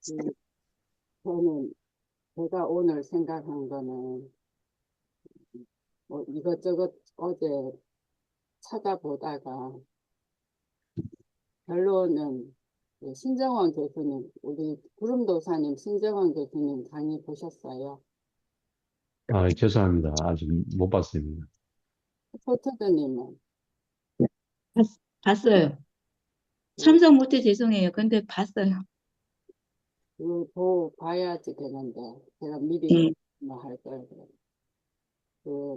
그, 저는 제가 오늘 생각한 거는 뭐 이것저것 어제 찾아보다가 결론은 그 신정원 교수님, 우리 구름도사님 신정원 교수님 강의 보셨어요? 죄송합니다. 아직 못 봤습니다. 포트드님은 봤, 봤어요. 그, 참석 못해 죄송해요. 근데 봤어요. 봐야지 되는데 제가 미리 네. 뭐 할 걸.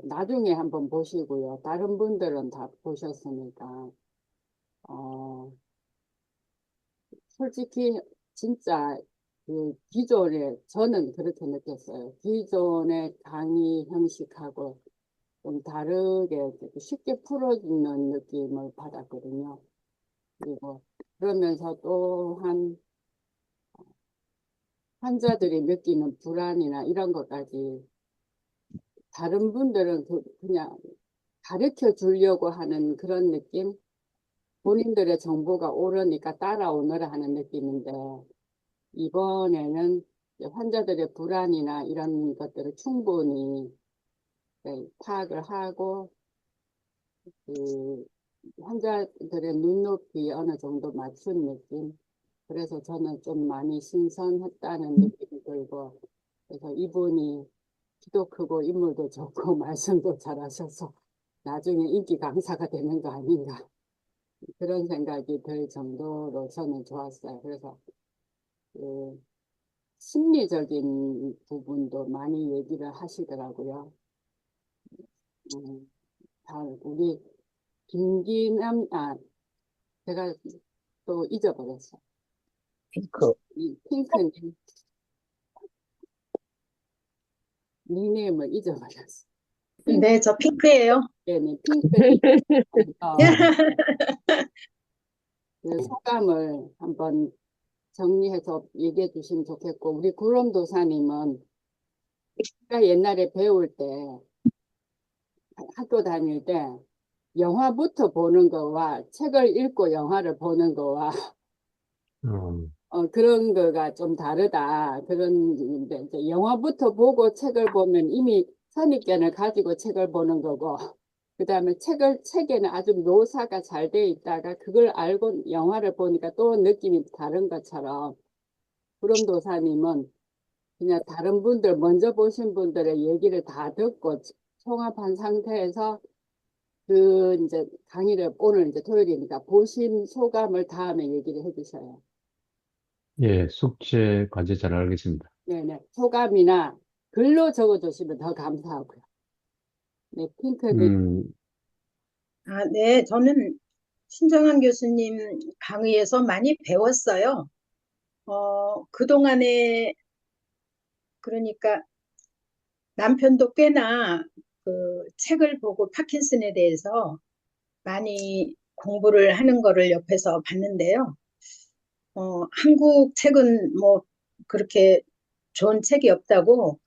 나중에 한번 보시고요. 다른 분들은 다 보셨으니까 어, 솔직히 진짜 기존에 저는 그렇게 느꼈어요. 기존의 강의 형식하고 좀 다르게 쉽게 풀어주는 느낌을 받았거든요. 그리고 그러면서 또한 환자들이 느끼는 불안이나 이런 것까지 다른 분들은 그냥 가르쳐 주려고 하는 그런 느낌? 본인들의 정보가 옳으니까 따라오느라 하는 느낌인데 이번에는 이제 환자들의 불안이나 이런 것들을 충분히 파악을 하고 그 환자들의 눈높이 어느 정도 맞춘 느낌. 그래서 저는 좀 많이 신선했다는 느낌이 들고 그래서 이분이 키도 크고 인물도 좋고 말씀도 잘하셔서 나중에 인기 강사가 되는 거 아닌가 그런 생각이 들 정도로 저는 좋았어요. 그래서 그 심리적인 부분도 많이 얘기를 하시더라고요. 음, 우리 제가 또 잊어버렸어. 핑크. 이 핑크님 닉네임을 잊어버렸어. 핑크, 네, 저 핑크예요. 네, 핑크님 그 소감을 한번 정리해서 얘기해 주시면 좋겠고, 우리 구름도사님은 제가 옛날에 배울 때, 학교 다닐 때, 영화부터 보는 거와 책을 읽고 영화를 보는 거와 음, 그런 거가 좀 다르다. 그런데 이제 영화부터 보고 책을 보면 이미 선입견을 가지고 책을 보는 거고, 그 다음에 책에는 아주 묘사가 잘 돼 있다가 그걸 알고 영화를 보니까 또 느낌이 다른 것처럼, 구름도사님은 그냥 다른 분들, 먼저 보신 분들의 얘기를 다 듣고 총합한 상태에서 이제 강의를 오늘 이제 토요일이니까 보신 소감을 다음에 얘기를 해주셔요. 예, 숙제 과제 잘 알겠습니다. 네네. 소감이나 글로 적어주시면 더 감사하고요. 네, 핑크님. 네, 저는 신정환 교수님 강의에서 많이 배웠어요. 그동안에, 그러니까 남편도 꽤나 그 책을 보고 파킨슨에 대해서 많이 공부를 하는 거를 옆에서 봤는데요. 한국 책은 뭐 그렇게 좋은 책이 없다고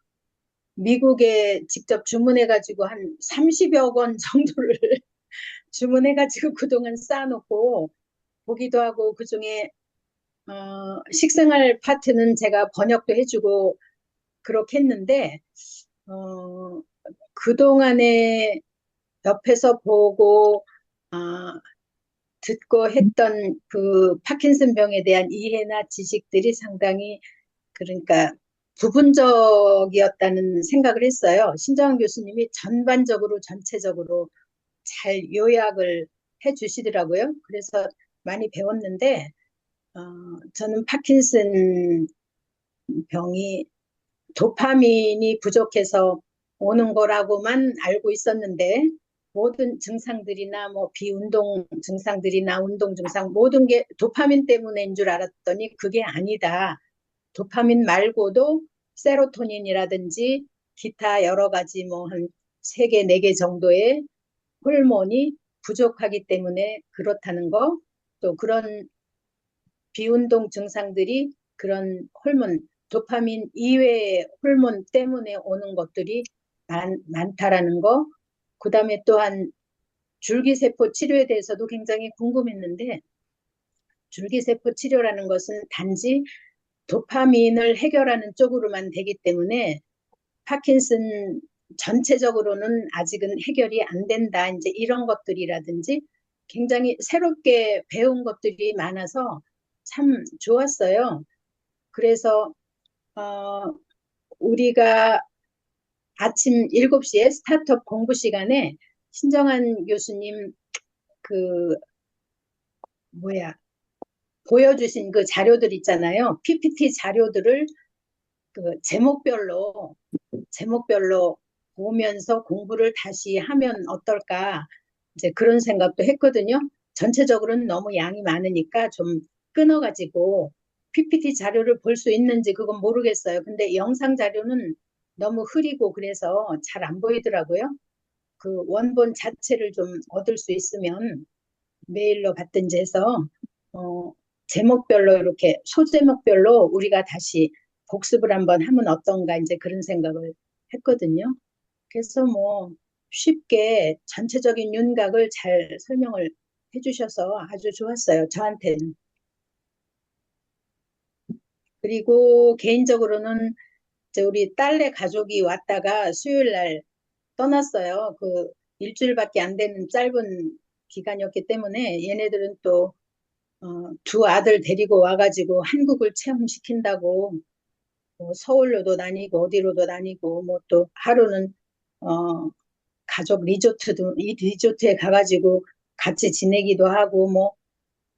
미국에 직접 주문해가지고 한 30여 권 정도를 주문해가지고 그동안 쌓아놓고 보기도 하고 그중에 식생활 파트는 제가 번역도 해주고 그렇게 했는데 어, 그동안에 옆에서 보고 아, 듣고 했던 그 파킨슨 병에 대한 이해나 지식들이 상당히 그러니까 부분적이었다는 생각을 했어요. 신정환 교수님이 전반적으로 전체적으로 잘 요약을 해 주시더라고요. 그래서 많이 배웠는데 어, 저는 파킨슨 병이 도파민이 부족해서 오는 거라고만 알고 있었는데 모든 증상들이나 뭐 비운동 증상들이나 운동 증상 모든 게 도파민 때문인 줄 알았더니 그게 아니다. 도파민 말고도 세로토닌이라든지 기타 여러 가지 뭐 한 세 개, 네 개 정도의 호르몬이 부족하기 때문에 그렇다는 거, 또 그런 비운동 증상들이 그런 호르몬, 도파민 이외의 호르몬 때문에 오는 것들이 많다라는 거, 그 다음에 또한 줄기세포 치료에 대해서도 굉장히 궁금했는데, 줄기세포 치료라는 것은 단지 도파민을 해결하는 쪽으로만 되기 때문에 파킨슨 전체적으로는 아직은 해결이 안 된다. 이제 이런 것들이라든지 굉장히 새롭게 배운 것들이 많아서 참 좋았어요. 그래서 우리가 아침 7시에 스타트업 공부 시간에 신정한 교수님 그 보여주신 그 자료들 있잖아요. PPT 자료들을 그 제목별로 보면서 공부를 다시 하면 어떨까, 이제 그런 생각도 했거든요. 전체적으로는 너무 양이 많으니까 좀 끊어가지고 PPT 자료를 볼 수 있는지 그건 모르겠어요. 근데 영상 자료는 너무 흐리고 그래서 잘 안 보이더라고요. 그 원본 자체를 좀 얻을 수 있으면 메일로 받든지 해서 제목별로 이렇게 소제목별로 우리가 다시 복습을 한번 하면 어떤가, 이제 그런 생각을 했거든요. 그래서 뭐 쉽게 전체적인 윤곽을 잘 설명을 해주셔서 아주 좋았어요, 저한테는. 그리고 개인적으로는 이제 우리 딸네 가족이 왔다가 수요일 날 떠났어요. 그 일주일밖에 안 되는 짧은 기간이었기 때문에 얘네들은 또 두 아들 데리고 와가지고 한국을 체험시킨다고 뭐 서울로도 다니고 어디로도 다니고 뭐 또 하루는 가족 리조트에 가가지고 같이 지내기도 하고 뭐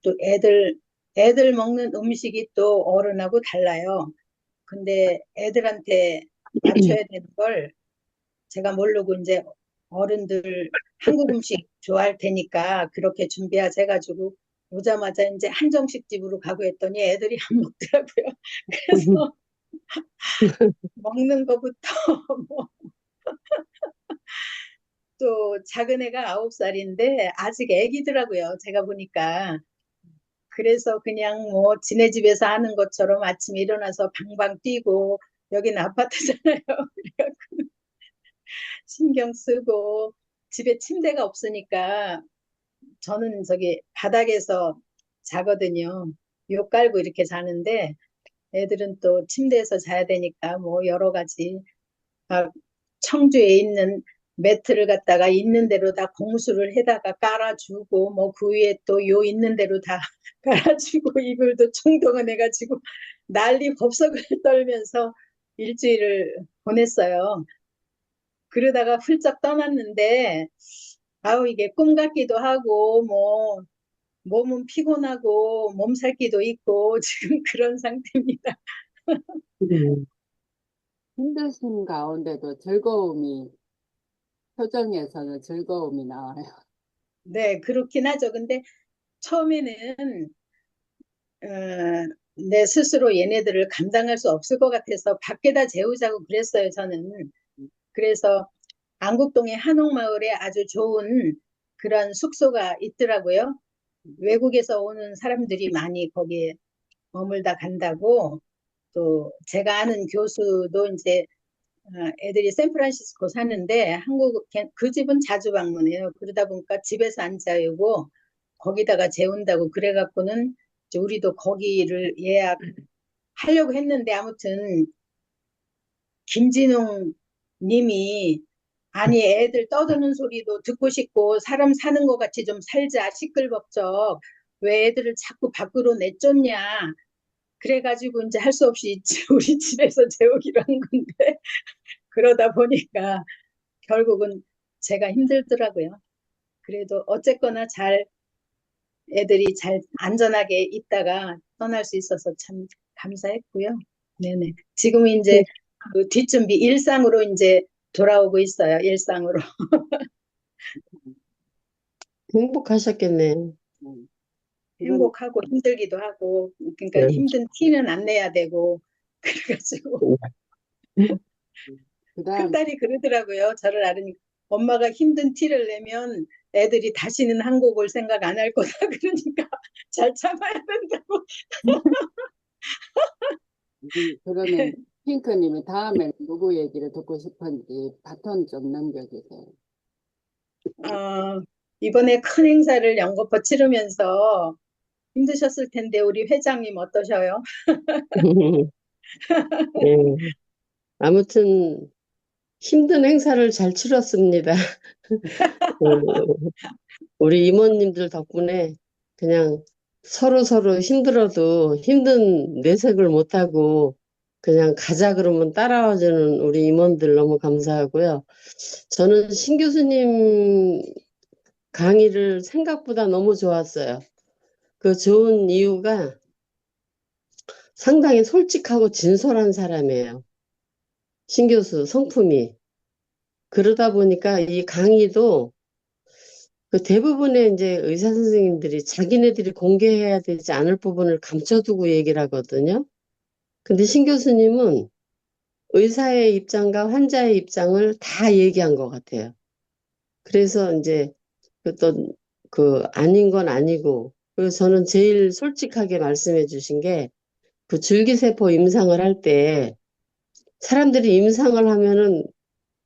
또 애들 먹는 음식이 또 어른하고 달라요. 근데 애들한테 맞춰야 되는 걸 제가 모르고 이제 어른들 한국 음식 좋아할 테니까 그렇게 준비하자 해가지고 오자마자 이제 한정식 집으로 가고 했더니 애들이 안 먹더라고요. 그래서 먹는 거부터 뭐 또 작은 애가 9살인데 아직 애기더라고요. 제가 보니까. 그래서 그냥 뭐 지네 집에서 하는 것처럼 아침에 일어나서 방방 뛰고 여기는 아파트잖아요. 그래갖고 신경 쓰고 집에 침대가 없으니까 저는 저기 바닥에서 자거든요. 욕 깔고 이렇게 자는데 애들은 또 침대에서 자야 되니까 뭐 여러 가지 막 청주에 있는 매트를 갖다가 있는 대로 다 공수를 해다가 깔아주고 뭐 그 위에 또 요 있는 대로 다 깔아주고 이불도 총동원 해가지고 난리 법석을 떨면서 일주일을 보냈어요. 그러다가 훌쩍 떠났는데 아우 이게 꿈 같기도 하고 뭐 몸은 피곤하고 몸살기도 있고 지금 그런 상태입니다. 음, 힘드신 가운데도 표정에서는 즐거움이 나와요. 네, 그렇긴 하죠. 근데 처음에는 어, 내 스스로 얘네들을 감당할 수 없을 것 같아서 밖에다 재우자고 그랬어요, 저는. 그래서 안국동의 한옥마을에 아주 좋은 그런 숙소가 있더라고요. 외국에서 오는 사람들이 많이 거기에 머물다 간다고. 또 제가 아는 교수도 이제 애들이 샌프란시스코 사는데 그 집은 자주 방문해요. 그러다 보니까 집에서 안 자고 거기다가 재운다고 그래갖고는 이제 우리도 거기를 예약하려고 했는데 아무튼 김진웅 님이 아니 애들 떠드는 소리도 듣고 싶고 사람 사는 것 같이 좀 살자 시끌벅적 왜 애들을 자꾸 밖으로 내쫓냐 그래가지고 이제 할 수 없이 우리 집에서 재우기로 한 건데 그러다 보니까 결국은 제가 힘들더라고요. 그래도 어쨌거나 애들이 잘 안전하게 있다가 떠날 수 있어서 참 감사했고요. 네네. 지금 이제 그 뒷준비 일상으로 이제 돌아오고 있어요. 일상으로. 행복하셨겠네. 이건 행복하고 힘들기도 하고 그러니까 네. 힘든 티는 안 내야 되고 그래가지고 그다음 큰딸이 그러더라고요. 저를 알으니까 엄마가 힘든 티를 내면 애들이 다시는 한국 올 생각 안 할 거다. 그러니까 잘 참아야 된다고. 그러면 핑크님이 다음에 누구 얘기를 듣고 싶은지 바톤 좀 넘겨주세요. 이번에 큰 행사를 연거푸 치르면서 힘드셨을 텐데 우리 회장님 어떠셔요? 예. 아무튼 힘든 행사를 잘 치렀습니다. 어, 우리 이모님들 덕분에 그냥 서로 힘들어도 힘든 내색을 못하고 그냥 가자 그러면 따라와주는 우리 임원들 너무 감사하고요. 저는 신 교수님 강의를 생각보다 너무 좋았어요. 그 좋은 이유가 상당히 솔직하고 진솔한 사람이에요. 신 교수 성품이. 그러다 보니까 이 강의도 그 대부분의 이제 의사 선생님들이 자기네들이 공개해야 되지 않을 부분을 감춰두고 얘기를 하거든요. 근데 신 교수님은 의사의 입장과 환자의 입장을 다 얘기한 것 같아요. 그래서 이제 그 아닌 건 아니고, 그리고 저는 제일 솔직하게 말씀해 주신 게 그 줄기세포 임상을 할 때 사람들이 임상을 하면은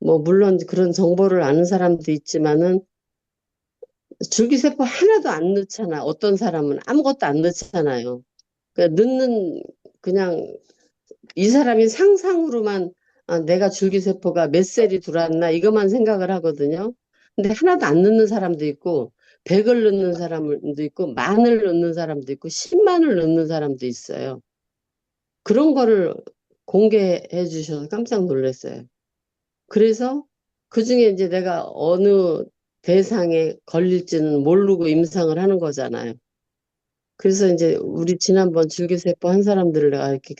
뭐 물론 그런 정보를 아는 사람도 있지만은 줄기세포 하나도 안 넣잖아. 어떤 사람은 아무것도 안 넣잖아요. 그러니까 넣는 그냥 이 사람이 상상으로만 아, 내가 줄기세포가 몇 셀이 들어왔나 이것만 생각을 하거든요. 근데 하나도 안 넣는 사람도 있고 100을 넣는 사람도 있고 만을 넣는 사람도 있고 10만을 넣는 사람도 있어요. 그런 거를 공개해 주셔서 깜짝 놀랐어요. 그래서 그중에 이제 내가 어느 대상에 걸릴지는 모르고 임상을 하는 거잖아요. 그래서 이제 우리 지난번 줄기세포 한 사람들을 내가 이렇게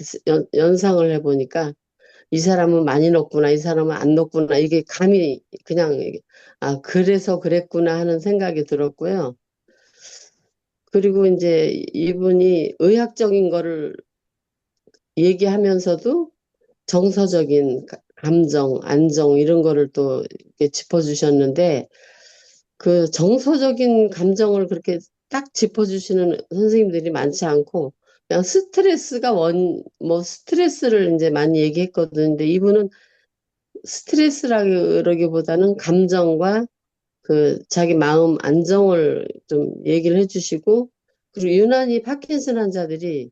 연상을 해보니까 이 사람은 많이 넣었구나, 이 사람은 안 넣었구나, 이게 감이 그냥, 아, 그래서 그랬구나 하는 생각이 들었고요. 그리고 이제 이분이 의학적인 거를 얘기하면서도 정서적인 감정, 안정, 이런 거를 또 이렇게 짚어주셨는데, 그 정서적인 감정을 그렇게 딱 짚어주시는 선생님들이 많지 않고, 그냥 스트레스가 뭐 스트레스를 이제 많이 얘기했거든요. 근데 이분은 스트레스라기보다는 감정과 그 자기 마음 안정을 좀 얘기를 해주시고, 그리고 유난히 파킨슨 환자들이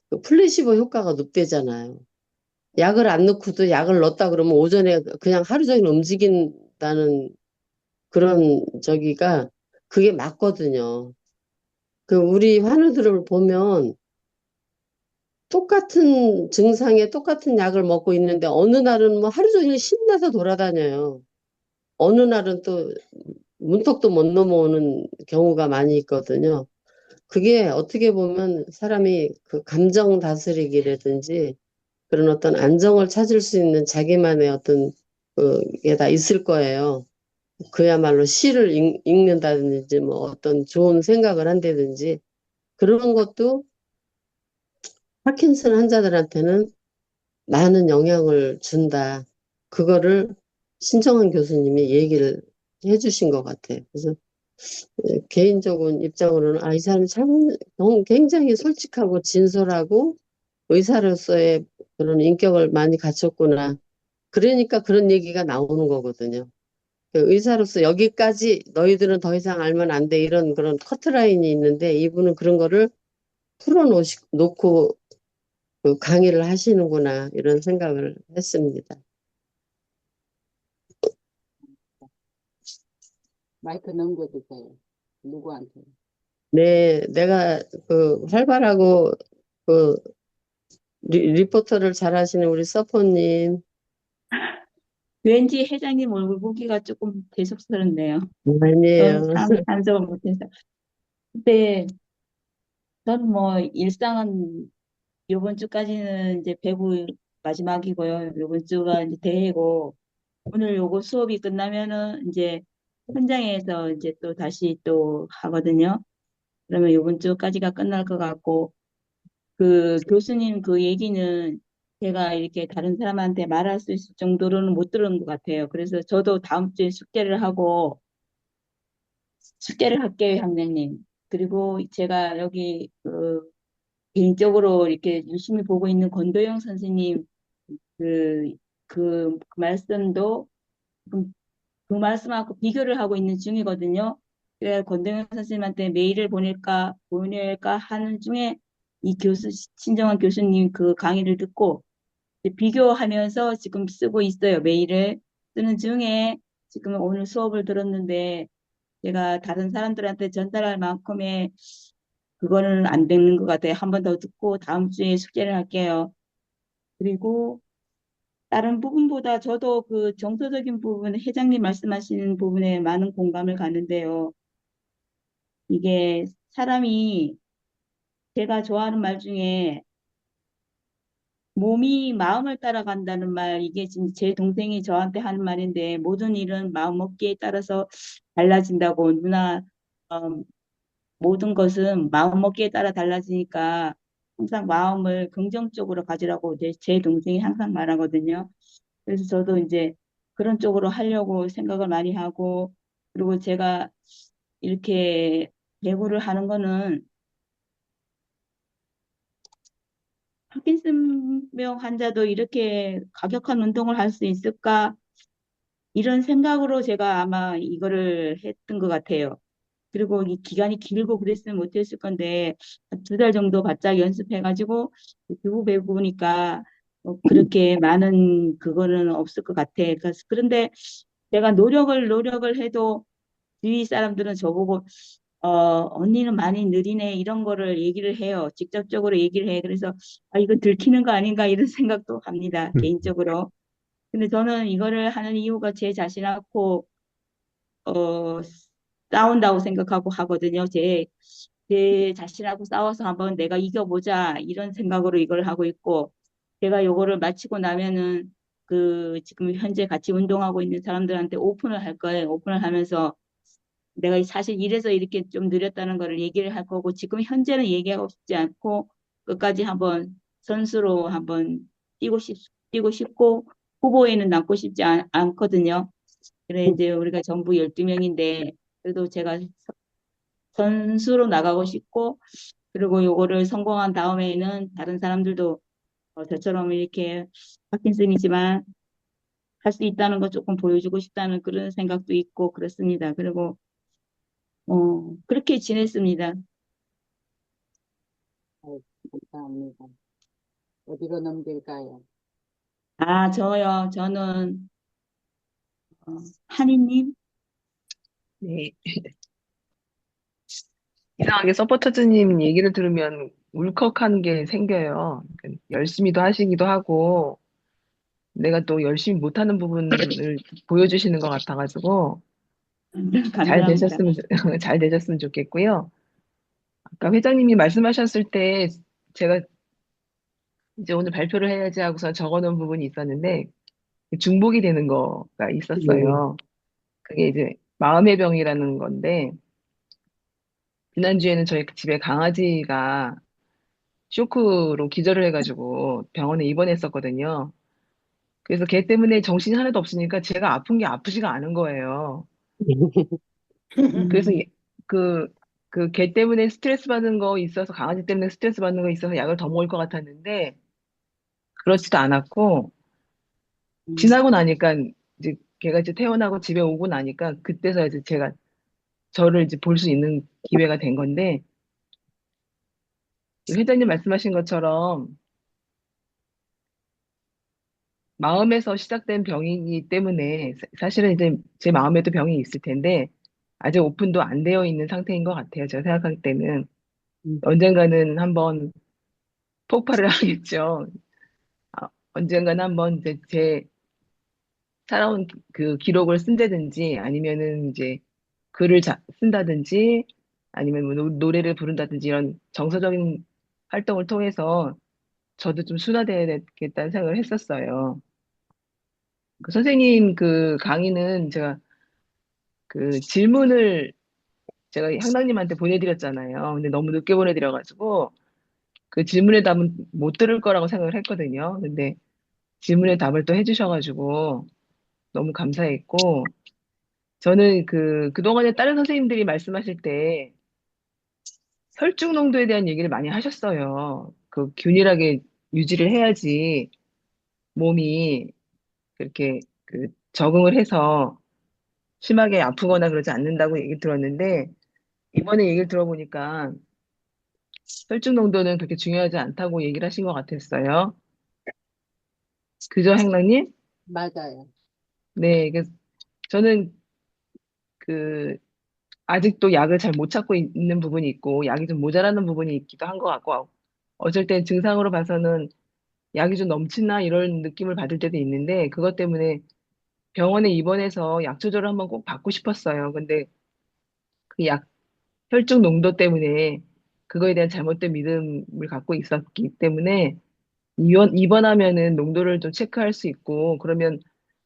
그 플래시보 효과가 높대잖아요. 약을 안 넣고도 약을 넣었다 그러면 오전에 그냥 하루 종일 움직인다는 그런 저기가 그게 맞거든요. 그 우리 환우들을 보면 똑같은 증상에 똑같은 약을 먹고 있는데 어느 날은 뭐 하루 종일 신나서 돌아다녀요. 어느 날은 또 문턱도 못 넘어오는 경우가 많이 있거든요. 그게 어떻게 보면 사람이 그 감정 다스리기라든지 그런 어떤 안정을 찾을 수 있는 자기만의 어떤 게 다 있을 거예요. 그야말로 시를 읽는다든지 뭐 어떤 좋은 생각을 한다든지 그런 것도 파킨슨 환자들한테는 많은 영향을 준다. 그거를 신정환 교수님이 얘기를 해주신 것 같아요. 그래서 개인적인 입장으로는 아, 이 사람이 참 굉장히 솔직하고 진솔하고 의사로서의 그런 인격을 많이 갖췄구나. 그러니까 그런 얘기가 나오는 거거든요. 그 의사로서 여기까지 너희들은 더 이상 알면 안 돼. 이런 그런 커트라인이 있는데 이분은 그런 거를 풀어놓고 그 강의를 하시는구나. 이런 생각을 했습니다. 마이크 넘겨주세요. 누구한테? 네, 내가 그 활발하고 그 리포터를 잘 하시는 우리 서포님. 왠지 회장님 얼굴 보기가 조금 대속스럽네요. 아니에요. 참석을 못해서. 근데 전 뭐 일상은 요번 주까지는 이제 배부 마지막이고요. 요번 주가 이제 대회고 오늘 요거 수업이 끝나면은 이제 현장에서 이제 또 다시 또 하거든요. 그러면 요번 주까지가 끝날 것 같고 그 교수님 그 얘기는 제가 이렇게 다른 사람한테 말할 수 있을 정도로는 못 들은 것 같아요. 그래서 저도 다음 주에 숙제를 할게요, 향장님. 그리고 제가 여기 개인적으로 이렇게 유심히 보고 있는 권도영 선생님 그, 그 말씀도 그 말씀하고 비교를 하고 있는 중이거든요. 그래 권동현 선생님한테 메일을 보낼까 하는 중에 이 신정환 교수님 그 강의를 듣고 이제 비교하면서 지금 쓰고 있어요. 메일을 쓰는 중에 지금 오늘 수업을 들었는데 제가 다른 사람들한테 전달할 만큼의 그거는 안 되는 것 같아요. 한 번 더 듣고 다음 주에 숙제를 할게요. 그리고 다른 부분보다 저도 그 정서적인 부분, 회장님 말씀하시는 부분에 많은 공감을 가는데요. 이게 사람이 제가 좋아하는 말 중에 몸이 마음을 따라간다는 말, 이게 지금 제 동생이 저한테 하는 말인데 모든 일은 마음 먹기에 따라서 달라진다고 누나 모든 것은 마음 먹기에 따라 달라지니까 항상 마음을 긍정적으로 가지라고 제 동생이 항상 말하거든요. 그래서 저도 이제 그런 쪽으로 하려고 생각을 많이 하고 그리고 제가 이렇게 배구를 하는 거는 파킨슨병 환자도 이렇게 과격한 운동을 할 수 있을까? 이런 생각으로 제가 아마 이거를 했던 것 같아요. 그리고 이 기간이 길고 그랬으면 못했을 건데, 2달 정도 바짝 연습해가지고, 두부 배우니까, 그렇게 많은 그거는 없을 것 같아. 그런데 내가 노력을 해도, 주위 사람들은 저보고, 언니는 많이 느리네, 이런 거를 얘기를 해요. 직접적으로 얘기를 해. 그래서, 아, 이거 들키는 거 아닌가, 이런 생각도 합니다, 개인적으로. 근데 저는 이거를 하는 이유가 제 자신하고, 어, 싸운다고 생각하고 하거든요. 제 자신하고 싸워서 한번 내가 이겨보자 이런 생각으로 이걸 하고 있고 제가 요거를 마치고 나면은 그 지금 현재 같이 운동하고 있는 사람들한테 오픈을 할 거예요. 오픈을 하면서 내가 사실 이래서 이렇게 좀 느렸다는 거를 얘기를 할 거고 지금 현재는 얘기하고 싶지 않고 끝까지 한번 선수로 한번 뛰고 싶고 후보에는 남고 싶지 않거든요. 그래 이제 우리가 전부 12명인데 그래도 제가 선수로 나가고 싶고 그리고 요거를 성공한 다음에는 다른 사람들도 저처럼 이렇게 파킨슨이지만 할 수 있다는 거 조금 보여주고 싶다는 그런 생각도 있고 그렇습니다. 그리고 그렇게 지냈습니다. 아이고, 감사합니다. 어디로 넘길까요? 아, 저는 한이님. 네. 이상하게 서포터즈님 얘기를 들으면 울컥한 게 생겨요. 열심히도 하시기도 하고, 내가 또 열심히 못하는 부분을 보여주시는 것 같아가지고, 잘 감사합니다. 되셨으면, 잘 되셨으면 좋겠고요. 아까 회장님이 말씀하셨을 때, 제가 이제 오늘 발표를 해야지 하고서 적어놓은 부분이 있었는데, 중복이 되는 거가 음, 있었어요. 그게 이제 마음의 병이라는 건데, 지난주에는 저희 집에 강아지가 쇼크로 기절을 해가지고 병원에 입원했었거든요. 그래서 걔 때문에 정신이 하나도 없으니까 제가 아픈 게 아프지가 않은 거예요. 그래서 음, 그, 그 걔 때문에 스트레스 받는 거 있어서 강아지 때문에 스트레스 받는 거 있어서 약을 더 먹을 것 같았는데 그렇지도 않았고 음, 지나고 나니까 이제 걔가 이제 퇴원하고 집에 오고 나니까 그때서 이제 제가 저를 이제 볼 수 있는 기회가 된 건데 회장님 말씀하신 것처럼 마음에서 시작된 병이기 때문에 사실은 이제 제 마음에도 병이 있을 텐데 아직 오픈도 안 되어 있는 상태인 것 같아요. 제가 생각할 때는 언젠가는 한번 폭발을 하겠죠. 언젠가는 한번 이제 제 살아온 그 기록을 쓴다든지 아니면은 이제 글을 쓴다든지 아니면 뭐 노래를 부른다든지 이런 정서적인 활동을 통해서 저도 좀 순화돼야 되겠다는 생각을 했었어요. 그 선생님 그 강의는 제가 그 질문을 제가 향당님한테 보내드렸잖아요. 근데 너무 늦게 보내드려가지고 그 질문의 답은 못 들을 거라고 생각을 했거든요. 근데 질문의 답을 또 해주셔가지고 너무 감사했고 저는 그동안에 다른 선생님들이 말씀하실 때 혈중 농도에 대한 얘기를 많이 하셨어요. 그 균일하게 유지를 해야지 몸이 그렇게 적응을 해서 심하게 아프거나 그러지 않는다고 얘기 들었는데, 이번에 얘기를 들어보니까 혈중 농도는 그렇게 중요하지 않다고 얘기를 하신 것 같았어요. 그죠, 행랑님? 맞아요. 네, 저는 그 아직도 약을 잘 못 찾고 있는 부분이 있고, 약이 좀 모자라는 부분이 있기도 한 것 같고, 어쩔 땐 증상으로 봐서는 약이 좀 넘치나 이런 느낌을 받을 때도 있는데, 그것 때문에 병원에 입원해서 약 조절을 한번 꼭 받고 싶었어요. 근데 그 혈중 농도 때문에 그거에 대한 잘못된 믿음을 갖고 있었기 때문에 입원하면은 농도를 좀 체크할 수 있고, 그러면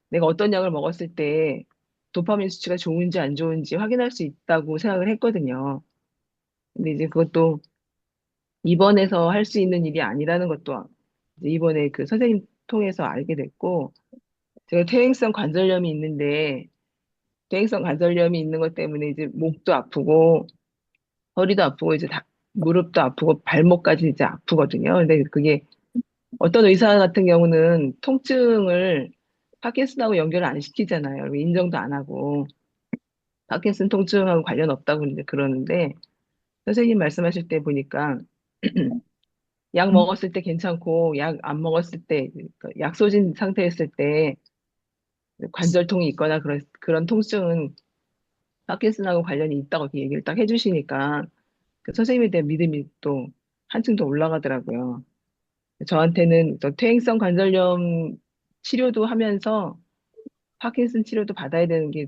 내가 어떤 약을 먹었을 때 도파민 수치가 좋은지 안 좋은지 확인할 수 있다고 생각을 했거든요. 근데 이제 그것도 입원해서 할 수 있는 일이 아니라는 것도 이제 이번에 그 선생님 통해서 알게 됐고, 제가 퇴행성 관절염이 있는데, 퇴행성 관절염이 있는 것 때문에 이제 목도 아프고, 허리도 아프고, 이제 무릎도 아프고, 발목까지 이제 아프거든요. 근데 그게 어떤 의사 같은 경우는 통증을 파킨슨하고 연결을 안 시키잖아요. 인정도 안 하고. 파킨슨 통증하고 관련 없다고 이제 그러는데, 선생님 말씀하실 때 보니까, 약 먹었을 때 괜찮고, 약 안 먹었을 때, 그러니까 약소진 상태였을 때, 관절통이 있거나 그런 통증은 파킨슨하고 관련이 있다고 이렇게 얘기를 딱 해주시니까, 그 선생님에 대한 믿음이 또 한층 더 올라가더라고요. 저한테는 또 퇴행성 관절염 치료도 하면서 파킨슨 치료도 받아야 되는 게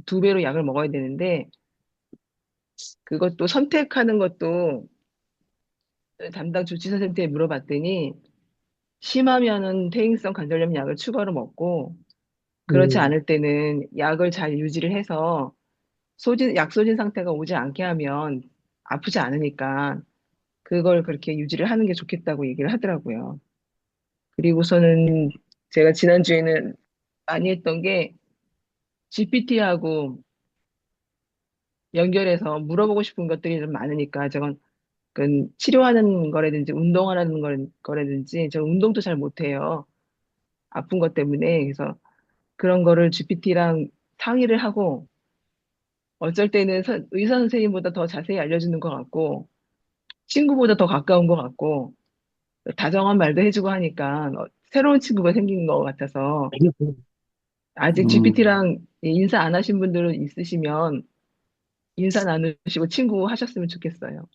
두 배로 약을 먹어야 되는데, 그것도 선택하는 것도 담당 주治선생님한테 물어봤더니, 심하면은 퇴행성 관절염 약을 추가로 먹고, 그렇지 음, 않을 때는 약을 잘 유지를 해서 약소진 상태가 오지 않게 하면 아프지 않으니까 그걸 그렇게 유지를 하는 게 좋겠다고 얘기를 하더라고요. 그리고서는 제가 지난주에는 많이 했던 게 GPT하고 연결해서 물어보고 싶은 것들이 좀 많으니까 저건 치료하는 거라든지 운동하는 거라든지 저 운동도 잘 못해요. 아픈 것 때문에. 그래서 그런 거를 GPT랑 상의를 하고 어쩔 때는 의사 선생님보다 더 자세히 알려주는 것 같고 친구보다 더 가까운 것 같고 다정한 말도 해주고 하니까 새로운 친구가 생긴 것 같아서 아직 음, GPT랑 인사 안 하신 분들은 있으시면 인사 나누시고 친구 하셨으면 좋겠어요.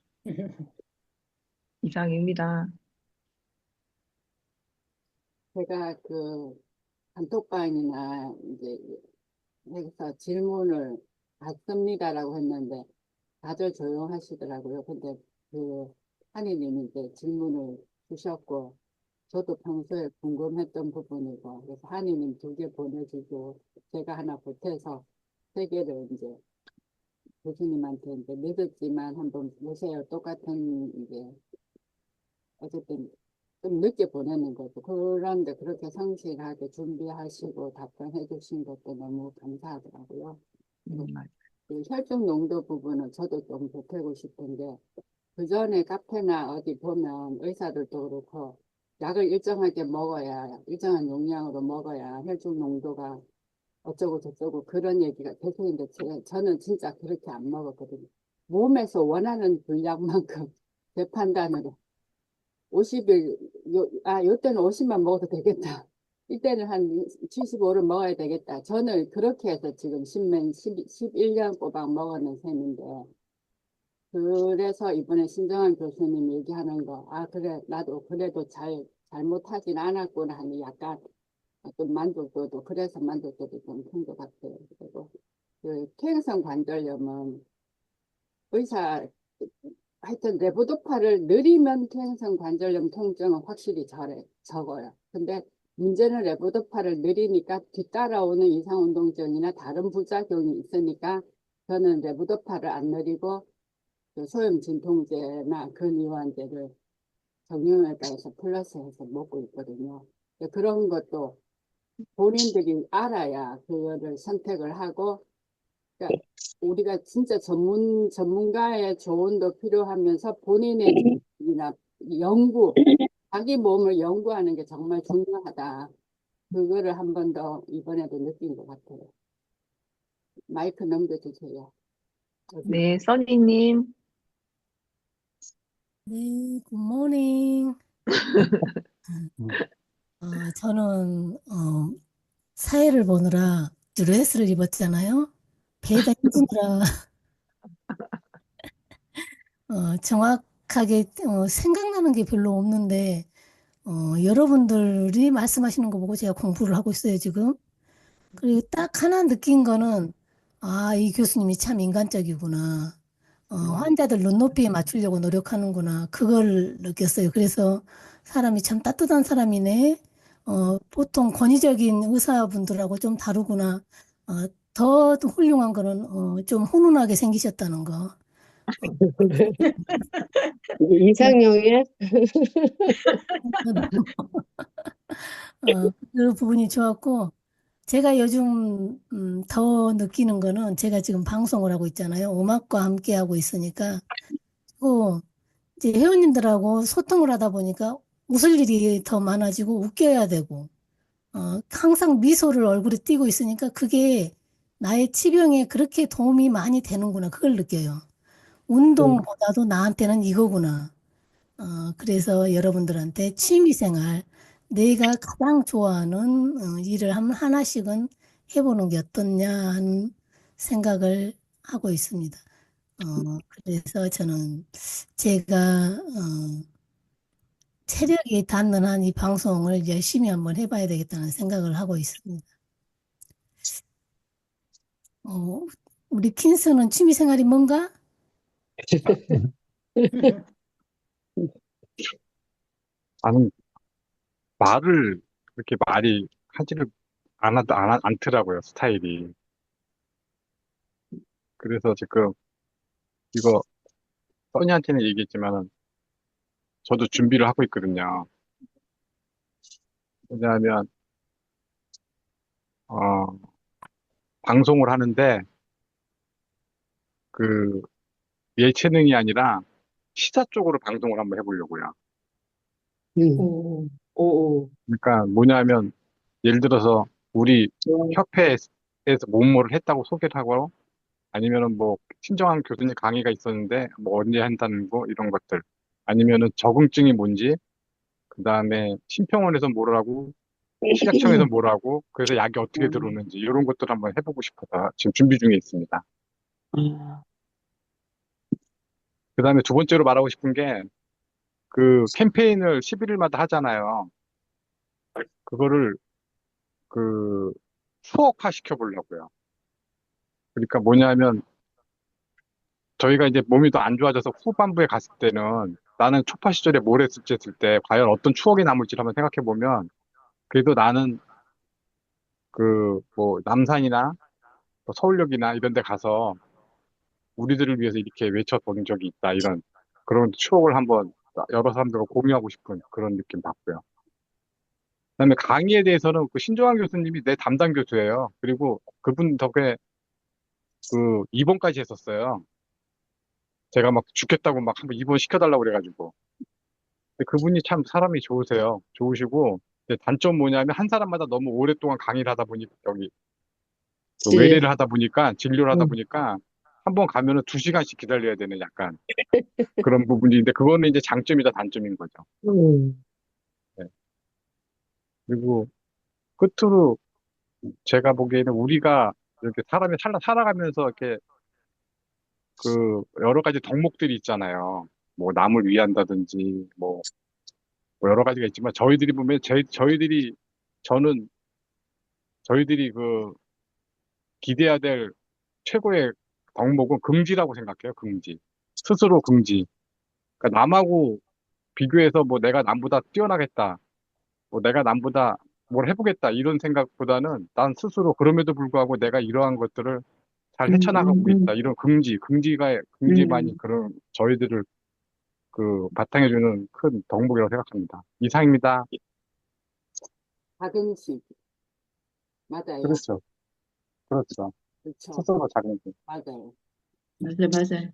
이상입니다. 제가 그 단톡방이나 이제 여기서 질문을 받습니다라고 했는데 다들 조용하시더라고요. 근데 그 한이님이 이제 질문을 주셨고 저도 평소에 궁금했던 부분이고 그래서 한이님 2개 보내주고 제가 하나 보태서 3개를 이제 교수님한테 이제 늦었지만 한번 보세요. 똑같은 이제 어쨌든 좀 늦게 보내는 거죠. 그런데 그렇게 성실하게 준비하시고 답변해 주신 것도 너무 감사하더라고요. 맞- 그 혈중 농도 부분은 저도 좀 보태고 싶은 게, 그 전에 카페나 어디 보면 의사들도 그렇고, 약을 일정하게 먹어야, 일정한 용량으로 먹어야 혈중 농도가 어쩌고 저쩌고 그런 얘기가 계속 있는데, 저는 진짜 그렇게 안 먹었거든요. 몸에서 원하는 분량만큼 제 판단으로 50일, 요때는 50만 먹어도 되겠다. 이때는 한 75를 먹어야 되겠다. 저는 그렇게 해서 지금 11년 꼬박 먹었는 셈인데, 그래서 이번에 신정환 교수님 얘기하는 거, 그래, 나도 그래도 잘못하진 않았구나 하니 약간 좀 만족도도, 그래서 만족도도 좀 큰 것 같아요. 그리고 그 퇴행성 관절염은 의사, 하여튼 레보도파를 느리면 퇴행성 관절염 통증은 확실히 적어요. 근데 문제는 레보도파를 느리니까 뒤따라오는 이상운동증이나 다른 부작용이 있으니까 저는 레보도파를 안 느리고 그 소염 진통제나 근이완제를 정형외과에서 플러스해서 먹고 있거든요. 그런 것도 본인들이 알아야 그거를 선택을 하고, 그러니까 우리가 진짜 전문가의 조언도 필요하면서 본인의 지식이나 연구, 자기 몸을 연구하는 게 정말 중요하다. 그거를 한 번 더 이번에도 느낀 것 같아요. 마이크 넘겨주세요. 네, 써니님. 네, 굿모닝. 저는 사회를 보느라 드레스를 입었잖아요. 배에다 힘주느라 정확하게 생각나는 게 별로 없는데 여러분들이 말씀하시는 거 보고 제가 공부를 하고 있어요, 지금. 그리고 딱 하나 느낀 거는 아, 이 교수님이 참 인간적이구나. 환자들 눈높이에 맞추려고 노력하는구나. 그걸 느꼈어요. 그래서 사람이 참 따뜻한 사람이네. 보통 권위적인 의사분들하고 좀 다르구나. 더 훌륭한 거는 좀 훈훈하게 생기셨다는 거. 이상형의 그 부분이 좋았고, 제가 요즘 더 느끼는 거는 제가 지금 방송을 하고 있잖아요. 음악과 함께 하고 있으니까. 또 이제 회원님들하고 소통을 하다 보니까 웃을 일이 더 많아지고 웃겨야 되고, 항상 미소를 얼굴에 띄고 있으니까 그게 나의 치병에 그렇게 도움이 많이 되는구나. 그걸 느껴요. 운동보다도 나한테는 이거구나. 그래서 여러분들한테 취미생활, 내가 가장 좋아하는 일을 하나씩은 해보는 게 어떻냐 하는 생각을 하고 있습니다. 그래서 저는 제가 체력이 닿는 한 이 방송을 열심히 한번 해봐야 되겠다는 생각을 하고 있습니다. 어, 우리 킨스는 취미생활이 뭔가? 나는 말을 그렇게 많이 하지를 않더라고요, 스타일이. 그래서 지금 이거 써니한테는 얘기했지만은 저도 준비를 하고 있거든요. 왜냐하면, 어, 방송을 하는데 그 예체능이 아니라 시사 쪽으로 방송을 한번 해보려고요. 오, 오, 그러니까 뭐냐면 예를 들어서 우리 협회에서 뭐뭐를 했다고 소개를 하고 아니면은 뭐 친정한 교수님 강의가 있었는데 뭐 언제 한다는 거 이런 것들 아니면은 적응증이 뭔지 그다음에 심평원에서 뭐라고 식약청에서 뭐라고 그래서 약이 어떻게 들어오는지 이런 것들 한번 해보고 싶어서 지금 준비 중에 있습니다. 그다음에 두 번째로 말하고 싶은 게 그 캠페인을 11일마다 하잖아요. 그거를 그 수억화 시켜보려고요. 그러니까 뭐냐면 저희가 이제 몸이 더 안 좋아져서 후반부에 갔을 때는 나는 초파 시절에 뭘 했을지 했을 때 과연 어떤 추억이 남을지 한번 생각해 보면 그래도 나는 그 뭐 남산이나 뭐 서울역이나 이런 데 가서 우리들을 위해서 이렇게 외쳐본 적이 있다 이런 그런 추억을 한번 여러 사람들과 공유하고 싶은 그런 느낌 받고요. 그다음에 강의에 대해서는 그 신조환 교수님이 내 담당 교수예요. 그리고 그분 덕에 그 입원까지 했었어요. 제가 막 죽겠다고 막 한번 입원 시켜달라고 그래가지고. 근데 그분이 참 사람이 좋으세요. 좋으시고, 근데 단점 뭐냐면 한 사람마다 너무 오랫동안 강의를 하다 보니, 여기, 그 그치. 외래를 하다 보니까, 진료를 하다 음, 보니까, 한 번 가면은 2시간씩 기다려야 되는 약간 그런 부분이 있는데, 그거는 이제 장점이다 단점인 거죠. 음, 네. 그리고 끝으로 제가 보기에는 우리가 이렇게 사람이 살아가면서 이렇게 그 여러 가지 덕목들이 있잖아요. 뭐 남을 위한다든지, 뭐 여러 가지가 있지만 저희들이 보면 저는 저희들이 그 기대해야 될 최고의 덕목은 긍지라고 생각해요. 긍지. 스스로 긍지. 그러니까 남하고 비교해서 뭐 내가 남보다 뛰어나겠다. 뭐 내가 남보다 뭘 해보겠다. 이런 생각보다는 난 스스로 그럼에도 불구하고 내가 이러한 것들을 잘 헤쳐나가고 있다. 이런 긍지만이 그런 저희들을 그 바탕해주는 큰 덕목이라고 생각합니다. 이상입니다. 작은 집. 맞아요. 그렇죠. 그렇죠. 그렇죠. 스스로 작은 것. 맞아요. 맞아요.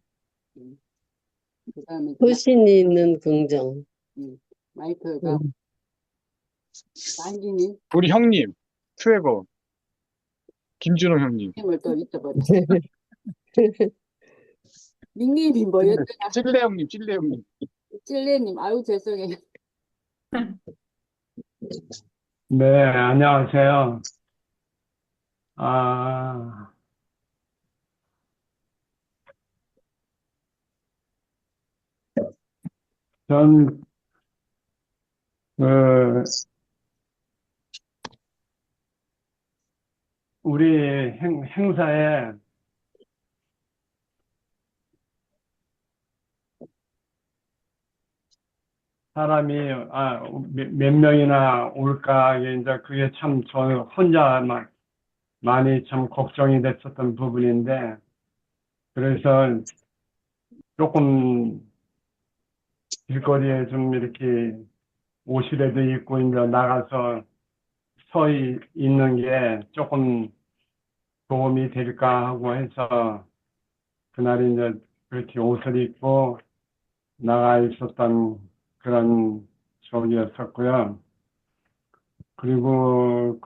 그다음에 소신이 있는 긍정. 마이크가 음, 난기님. 우리 형님, 트레거, 김준호 형님. 님을 또 잊어버렸어요. 닉네임이 뭐였더라? 찔레 형님, 찔레 형님. 찔레님, 아유, 죄송해요. 네, 안녕하세요. 아, 전, 그, 우리 행사에 사람이, 몇 명이나 올까, 이게 이제 그게 참 저 혼자만 많이 참 걱정이 됐었던 부분인데, 그래서 조금 길거리에 좀 이렇게 옷이라도 입고 이제 나가서 있는 게 조금 도움이 될까 하고 해서 그날 이제 그렇게 옷을 입고 나가 있었던 그런 적이었었고요. 그리고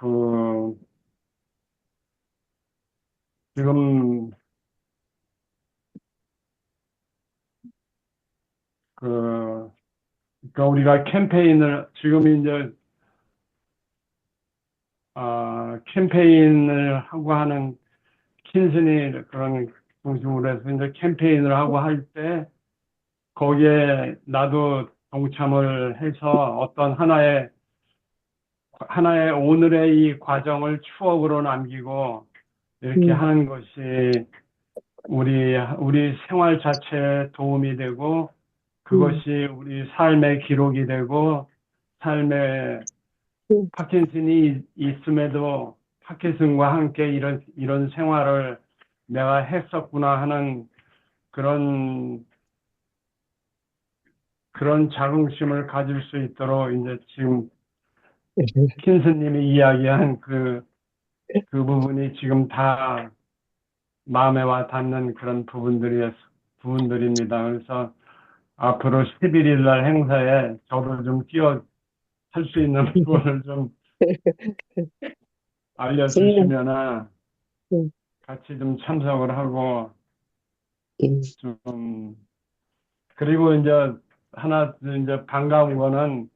지금 그러니까 우리가 캠페인을 지금 이제 캠페인을 하고 하는 킨슨이 그런 중심으로 해서 이제 캠페인을 하고 할 때 거기에 나도 동참을 해서 어떤 하나의 오늘의 이 과정을 추억으로 남기고 이렇게 하는 것이 우리 생활 자체에 도움이 되고 그것이 우리 삶의 기록이 되고 삶의 파킨슨이 있음에도 파킨슨과 함께 이런 생활을 내가 했었구나 하는 그런 자긍심을 가질 수 있도록 이제 지금 킨스님이 이야기한 그 부분이 지금 다 마음에 와 닿는 그런 부분들입니다. 그래서 앞으로 11일 날 행사에 저도 좀 할 수 있는 부분을 좀 알려주시면은 같이 좀 참석을 하고 좀 그리고 이제 하나 이제 반가운 거는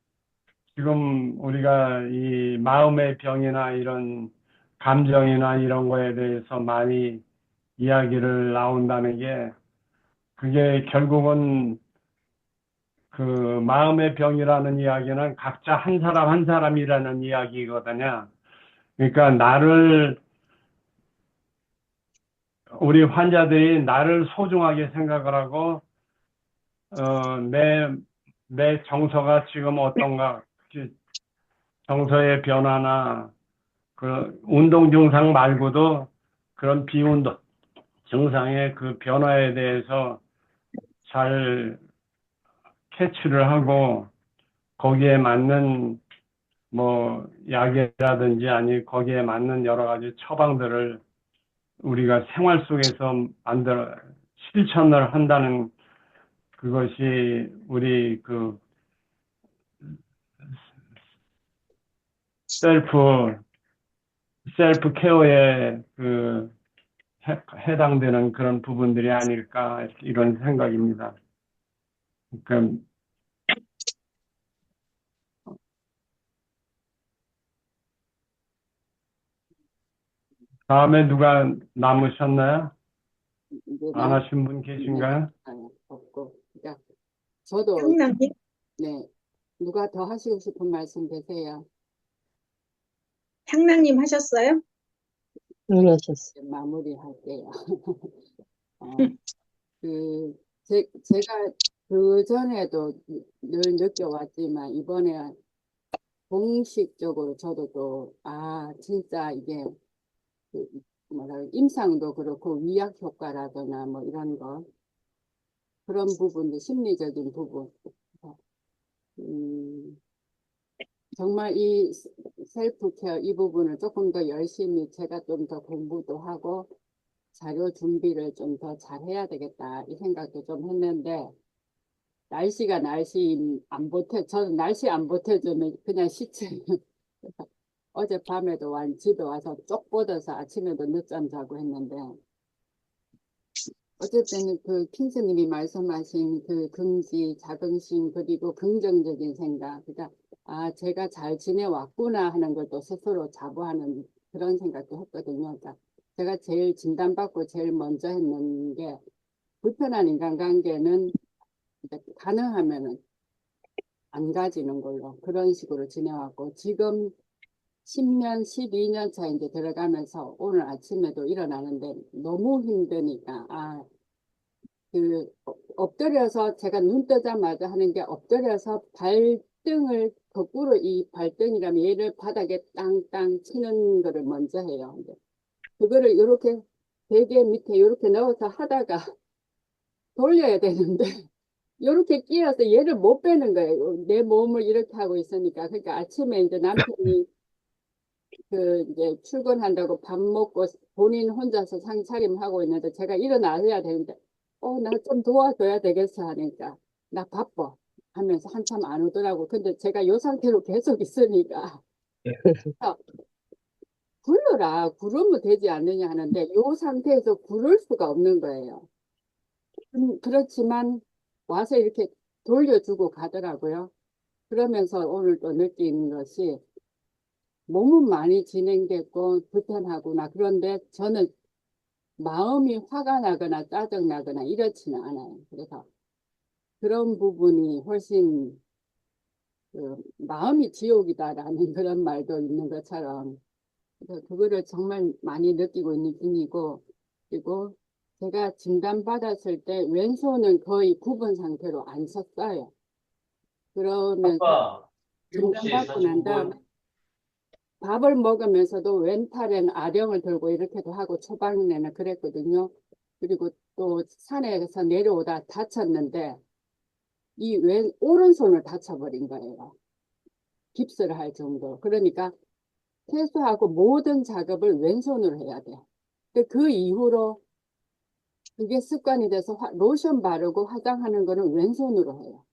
지금 우리가 이 마음의 병이나 이런 감정이나 이런 거에 대해서 많이 이야기를 나온다는 게 그게 결국은 그 마음의 병이라는 이야기는 각자 한 사람 한 사람이라는 이야기거든요. 그러니까 우리 환자들이 나를 소중하게 생각을 하고 내 정서가 지금 어떤가 정서의 변화나 그 운동 증상 말고도 그런 비운동 증상의 그 변화에 대해서 잘 캐치를 하고 거기에 맞는 뭐 약이라든지 아니 거기에 맞는 여러 가지 처방들을 우리가 생활 속에서 실천을 한다는 그것이 우리 그 셀프 케어에 해당되는 그런 부분들이 아닐까 이런 생각입니다. 그러니까 다음에 누가 남으셨나요? 이제 안 하신 분 계신가요? 없고. 그러니까 저도, 향남님, 네. 누가 더 하시고 싶은 말씀 계세요? 향남님 하셨어요? 안 하셨어요. 마무리할게요. 제가 그 전에도 늘 느껴왔지만 이번에 공식적으로 저도 또, 진짜 이게 임상도 그렇고 위약 효과라거나 뭐 이런 거 그런 부분들 심리적인 부분 정말 이 셀프 케어 이 부분을 조금 더 열심히 제가 좀 더 공부도 하고 자료 준비를 좀 더 잘해야 되겠다 이 생각도 좀 했는데 저는 날씨 안 보태주면 그냥 시체 어젯밤에도 집에 와서 쪽 뻗어서 아침에도 늦잠 자고 했는데, 어쨌든 그 킨스님이 말씀하신 그 긍지, 자긍심, 그리고 긍정적인 생각, 그러니까 제가 잘 지내왔구나 하는 걸 또 스스로 자부하는 그런 생각도 했거든요. 그러니까 제가 제일 진단받고 제일 먼저 했는 게 불편한 인간관계는 가능하면은 안 가지는 걸로 그런 식으로 지내왔고, 지금 10년, 12년 차 이제 들어가면서 오늘 아침에도 일어나는데 너무 힘드니까, 엎드려서 제가 눈 뜨자마자 하는 게 엎드려서 발등을 거꾸로 이 발등이라면 얘를 바닥에 땅땅 치는 거를 먼저 해요. 근데 그거를 이렇게 베개 밑에 이렇게 넣어서 하다가 돌려야 되는데 이렇게 끼어서 얘를 못 빼는 거예요. 내 몸을 이렇게 하고 있으니까. 그러니까 아침에 이제 남편이 이제 출근한다고 밥 먹고 본인 혼자서 상차림하고 있는데 제가 일어나야 되는데, 나 좀 도와줘야 되겠어 하니까, 나 바빠 하면서 한참 안 오더라고. 근데 제가 요 상태로 계속 있으니까, 굴러라, 구르면 되지 않느냐 하는데, 요 상태에서 구를 수가 없는 거예요. 그렇지만 와서 이렇게 돌려주고 가더라고요. 그러면서 오늘 또 느낀 것이, 몸은 많이 진행됐고 불편하구나. 그런데 저는 마음이 화가 나거나 짜증나거나 이렇지는 않아요. 그래서 그런 부분이 훨씬 마음이 지옥이다라는 그런 말도 있는 것처럼, 그래서 그거를 정말 많이 느끼고 있는 중이고, 그리고 제가 진단받았을 때 왼손은 거의 굽은 상태로 안 섰어요. 그러면서 진단받고 난 다음에 밥을 먹으면서도 왼팔에는 아령을 들고 이렇게도 하고 초반에는 그랬거든요. 그리고 또 산에서 내려오다 다쳤는데 이 오른손을 다쳐버린 거예요. 깁스를 할 정도. 그러니까 세수하고 모든 작업을 왼손으로 해야 돼요. 근데 그 이후로 그게 습관이 돼서 로션 바르고 화장하는 거는 왼손으로 해요.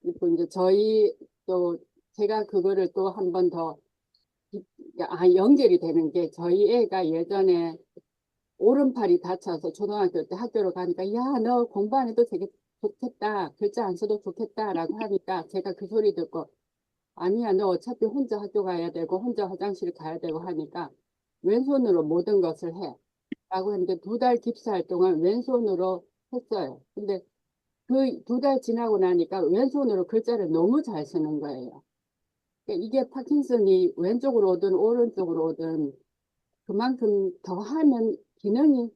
그리고 이제 또 제가 그거를 또 한 번 더 연결이 되는 게 저희 애가 예전에 오른팔이 다쳐서 초등학교 때 학교로 가니까 야, 너 공부 안 해도 되게 좋겠다. 글자 안 써도 좋겠다라고 하니까 제가 그 소리 듣고 아니야, 너 어차피 혼자 학교 가야 되고 혼자 화장실 가야 되고 하니까 왼손으로 모든 것을 해. 라고 했는데 2달 깁스할 동안 왼손으로 했어요. 근데 그 2달 지나고 나니까 왼손으로 글자를 너무 잘 쓰는 거예요. 그러니까 이게 파킨슨이 왼쪽으로 오든 오른쪽으로 오든 그만큼 더 하면 기능이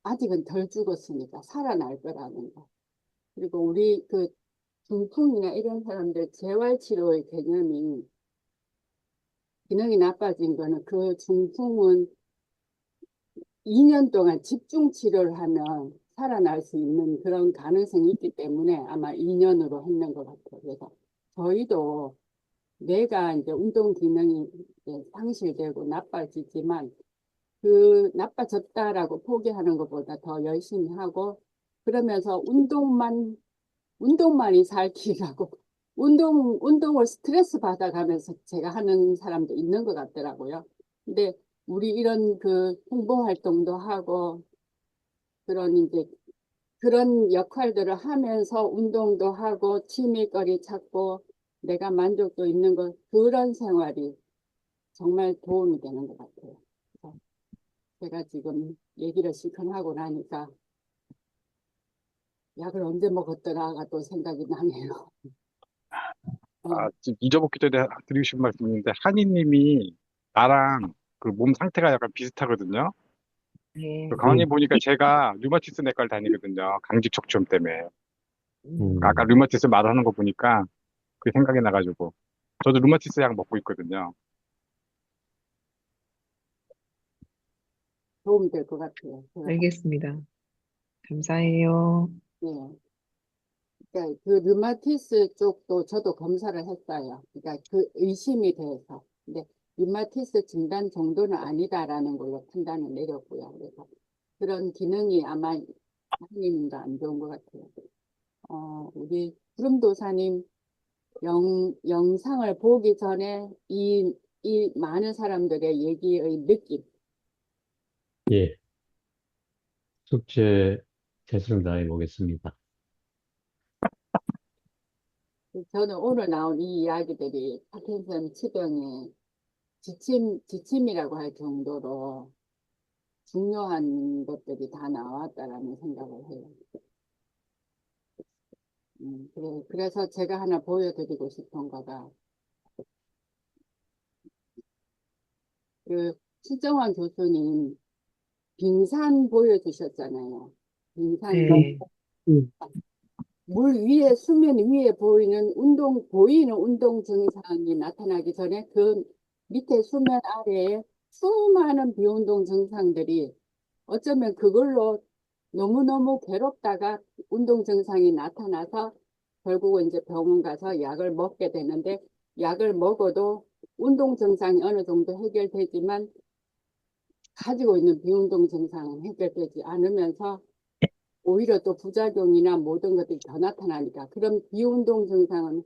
아직은 덜 죽었으니까 살아날 거라는 거. 그리고 우리 중풍이나 이런 사람들 재활치료의 개념이 기능이 나빠진 거는 그 중풍은 2년 동안 집중 치료를 하면 살아날 수 있는 그런 가능성이 있기 때문에 아마 2년으로 했는 것 같아요. 그래서 저희도 뇌가 이제 운동 기능이 이제 상실되고 나빠지지만 그 나빠졌다라고 포기하는 것보다 더 열심히 하고 그러면서 운동만이 살 길이라고 운동을 스트레스 받아가면서 제가 하는 사람도 있는 것 같더라고요. 근데 우리 이런 홍보 활동도 하고 그런 역할들을 하면서 운동도 하고 취미거리 찾고 내가 만족도 있는 그런 생활이 정말 도움이 되는 것 같아요. 그래서 제가 지금 얘기를 실컷 하고 나니까 약을 언제 먹었더라가 또 생각이 나네요. 지금 잊어먹기 전에 드리고 싶은 말씀이 있는데, 한이님이 나랑 그 몸 상태가 약간 비슷하거든요. 네. 강원님 보니까 제가 류마티스 내과를 다니거든요. 강직 척추염 때문에. 아까 음. 류마티스 말하는 거 보니까 그게 생각이 나가지고. 저도 류마티스 약 먹고 있거든요. 도움이 될 것 같아요. 알겠습니다. 감사해요. 네. 그러니까 그 류마티스 쪽도 저도 검사를 했어요. 그러니까 그 의심이 돼서. 근데 류마티스 진단 정도는 아니다라는 걸로 판단을 내렸고요. 그래서 그런 기능이 아마 한님도 안 좋은 것 같아요. 우리 구름도사님 영상을 보기 전에 이 많은 사람들의 얘기의 느낌. 예, 숙제 최선을 다해 보겠습니다. 저는 오늘 나온 이 이야기들이 파킨슨 치병의 지침이라고 할 정도로 중요한 것들이 다 나왔다라는 생각을 해요. 그래서 제가 하나 보여드리고 싶은 거가 그 신정환 교수님 빙산 보여주셨잖아요. 빙산 네. 물 위에 수면 위에 보이는 운동 증상이 나타나기 전에 그 밑에 수면 아래에 수많은 비운동 증상들이 어쩌면 그걸로 너무너무 괴롭다가 운동 증상이 나타나서 결국은 이제 병원 가서 약을 먹게 되는데 약을 먹어도 운동 증상이 어느 정도 해결되지만 가지고 있는 비운동 증상은 해결되지 않으면서 오히려 또 부작용이나 모든 것들이 더 나타나니까 그런 비운동 증상은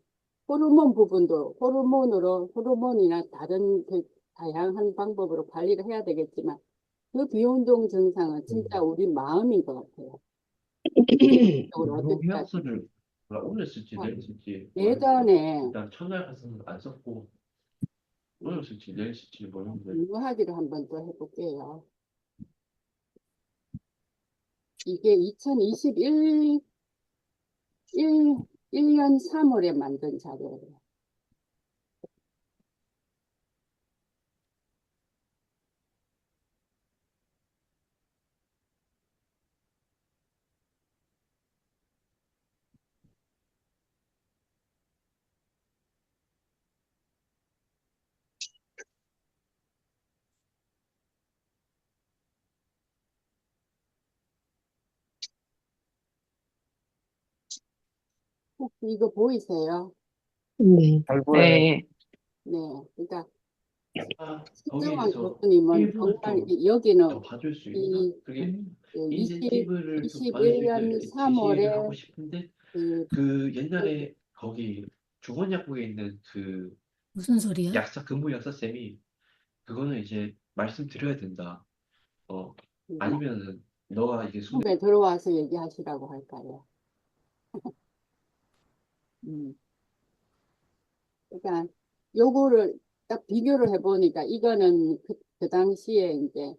호르몬 부분도 호르몬이나 다른 그 다양한 방법으로 관리를 해야 되겠지만 그 비운동 증상은 진짜 우리 마음인 것 같아요. 로 어디까지. 해약서를 오늘 쓸지 내일 쓸지 예전에 일단 첫날 가서는 안 썼고 오늘 쓸지 내일 쓸지 모르는데 공부하기로 한번 또 해볼게요. 이게 2021 1년 3월에 만든 자료예요. 혹시 이거 보이세요? 네. 잘 보여요. 네. 네. 그러니까 거기에 신정환 대해서 교수님은 일부를 정말 좀 여기는 더 봐줄 수 있나? 이 그게 20, 인센티브를 좀 받을 수 21년 있게 지시를 하고 3월에 싶은데 그 그 옛날에 거기 주번약국에 있는 그 무슨 소리야? 약사 근무 약사쌤이 그거는 이제 말씀드려야 된다. 아니면은 너가 이게 후배 들어와서 얘기하시라고 할까요? 그러니까 요거를 딱 비교를 해보니까 이거는 그 당시에 이제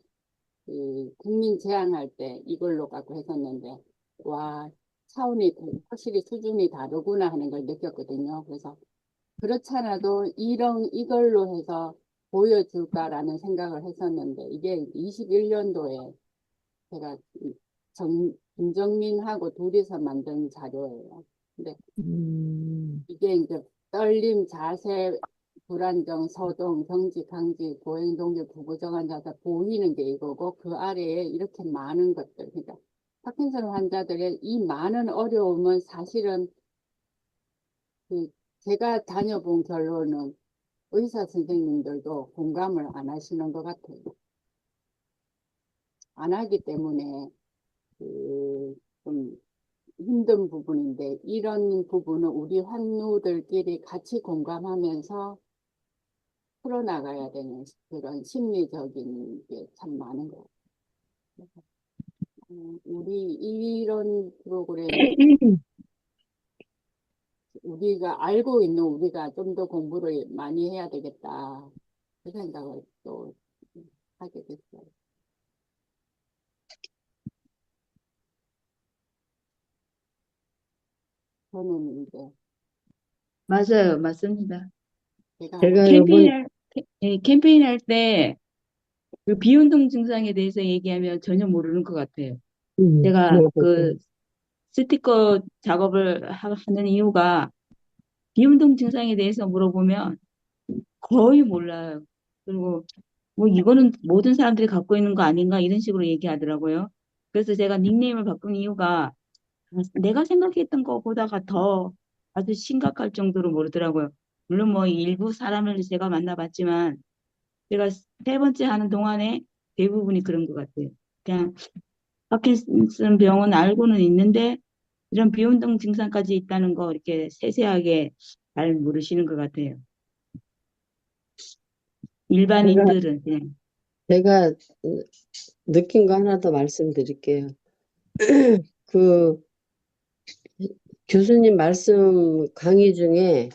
그 국민 제안할 때 이걸로 갖고 했었는데 와 차원이 확실히 수준이 다르구나 하는 걸 느꼈거든요. 그래서 그렇잖아도 이걸로 해서 보여줄까라는 생각을 했었는데 이게 21년도에 제가 김정민하고 둘이서 만든 자료예요. 근데 이게 이제 떨림, 자세, 불안정, 소동, 경직, 강직, 보행, 동작, 구부정한 자세 보이는 게 이거고 그 아래에 이렇게 많은 것들. 그러니까 파킨슨 환자들의 이 많은 어려움은 사실은 그 제가 다녀본 결론은 의사 선생님들도 공감을 안 하시는 것 같아요. 안 하기 때문에 좀 힘든 부분인데 이런 부분은 우리 환우들끼리 같이 공감하면서 풀어나가야 되는 그런 심리적인 게 참 많은 것 같아요. 우리 이런 프로그램 우리가 알고 있는 우리가 좀 더 공부를 많이 해야 되겠다 그 생각을 또 하게 됐어요. 저는 이제 맞아요. 맞습니다. 제가 캠페인 할 때 그 비운동 증상에 대해서 얘기하면 전혀 모르는 것 같아요. 제가 그 스티커 작업을 하는 이유가 비운동 증상에 대해서 물어보면 거의 몰라요. 그리고 뭐 이거는 모든 사람들이 갖고 있는 거 아닌가 이런 식으로 얘기하더라고요. 그래서 제가 닉네임을 바꾼 이유가 내가 생각했던 것보다가 더 아주 심각할 정도로 모르더라고요. 물론 뭐 일부 사람을 제가 만나봤지만 제가 세 번째 하는 동안에 대부분이 그런 것 같아요. 그냥 파킨슨 병은 알고는 있는데 이런 비운동 증상까지 있다는 거 이렇게 세세하게 잘 모르시는 것 같아요. 제가, 일반인들은 그냥 제가 느낀 거 하나 더 말씀드릴게요. 그 교수님 말씀 강의 중에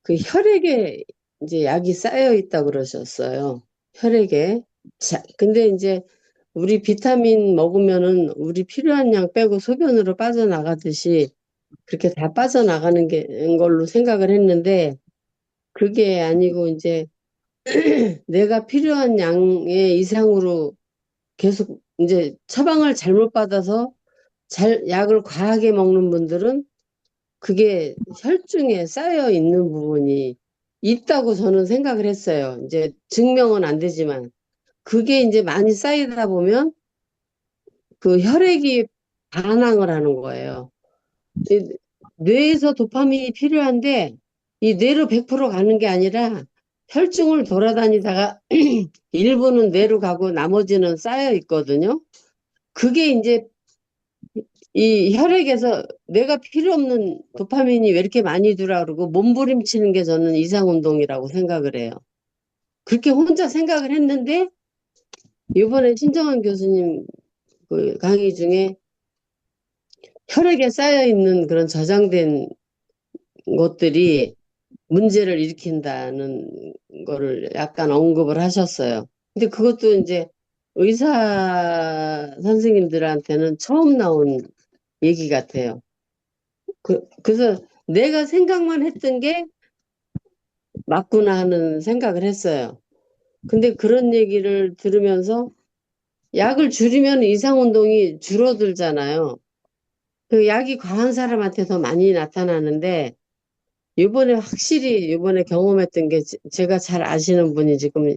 그 혈액에 이제 약이 쌓여 있다 그러셨어요. 혈액에. 자, 근데 이제 우리 비타민 먹으면은 우리 필요한 양 빼고 소변으로 빠져나가듯이 그렇게 다 빠져나가는 걸로 생각을 했는데 그게 아니고 이제 내가 필요한 양의 이상으로 계속 이제 처방을 잘못 받아서 약을 과하게 먹는 분들은 그게 혈중에 쌓여 있는 부분이 있다고 저는 생각을 했어요. 이제 증명은 안 되지만 그게 이제 많이 쌓이다 보면 그 혈액이 반항을 하는 거예요. 이 뇌에서 도파민이 필요한데 이 뇌로 100% 가는 게 아니라 혈중을 돌아다니다가 일부는 뇌로 가고 나머지는 쌓여 있거든요. 그게 이제 이 혈액에서 내가 필요 없는 도파민이 왜 이렇게 많이 들어와 그러고 몸부림치는 게 저는 이상운동이라고 생각을 해요. 그렇게 혼자 생각을 했는데 이번에 신정환 교수님 그 강의 중에 혈액에 쌓여 있는 그런 저장된 것들이 문제를 일으킨다는 거를 약간 언급을 하셨어요. 근데 그것도 이제 의사 선생님들한테는 처음 나온 얘기 같아요. 그래서 내가 생각만 했던 게 맞구나 하는 생각을 했어요. 근데 그런 얘기를 들으면서 약을 줄이면 이상운동이 줄어들잖아요. 그 약이 과한 사람한테 더 많이 나타나는데 이번에 확실히 이번에 경험했던 게 제가 잘 아시는 분이 지금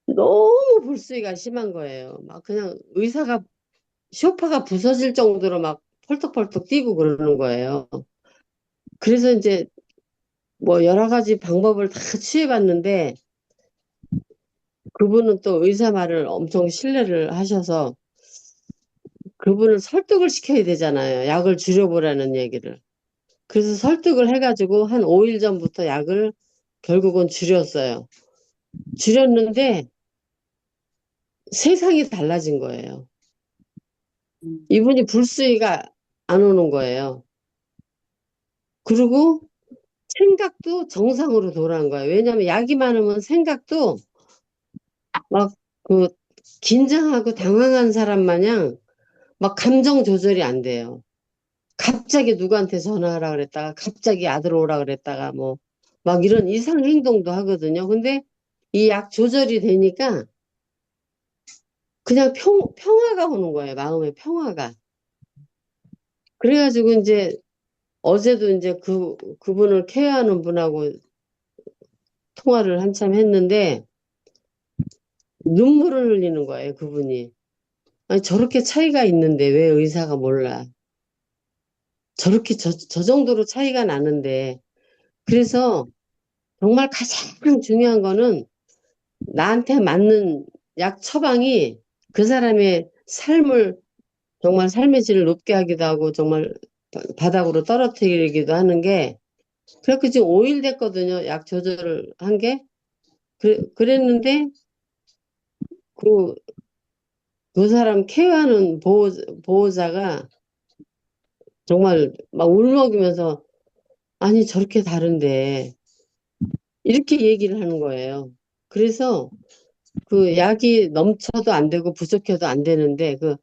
너무 불수위가 심한 거예요. 막 그냥 의사가 쇼파가 부서질 정도로 막 펄떡펄떡 뛰고 그러는 거예요. 그래서 이제 뭐 여러 가지 방법을 다 취해봤는데 그분은 또 의사 말을 엄청 신뢰를 하셔서 그분을 설득을 시켜야 되잖아요. 약을 줄여보라는 얘기를. 그래서 설득을 해가지고 한 5일 전부터 약을 결국은 줄였어요. 줄였는데 세상이 달라진 거예요. 이분이 불수위가 안 오는 거예요. 그리고 생각도 정상으로 돌아온 거예요. 왜냐하면 약이 많으면 생각도 막 그 긴장하고 당황한 사람 마냥 막 감정 조절이 안 돼요. 갑자기 누구한테 전화하라 그랬다가 갑자기 아들 오라 그랬다가 뭐 막 이런 이상 행동도 하거든요. 근데 이 약 조절이 되니까 그냥 평화가 오는 거예요. 마음의 평화가. 그래가지고 이제 어제도 이제 그분을 케어하는 분하고 통화를 한참 했는데 눈물을 흘리는 거예요. 그분이. 아니, 저렇게 차이가 있는데 왜 의사가 몰라. 저렇게 저 정도로 차이가 나는데. 그래서 정말 가장 중요한 거는 나한테 맞는 약 처방이 그 사람의 삶을 정말 삶의 질을 높게 하기도 하고 정말 바닥으로 떨어뜨리기도 하는 게 그렇게 지금 5일 됐거든요. 약 조절을 한 게. 그랬는데 그, 그 사람 케어하는 보호자가 정말 막 울먹이면서 아니 저렇게 다른데 이렇게 얘기를 하는 거예요. 그래서 그 약이 넘쳐도 안 되고 부족해도 안 되는데 그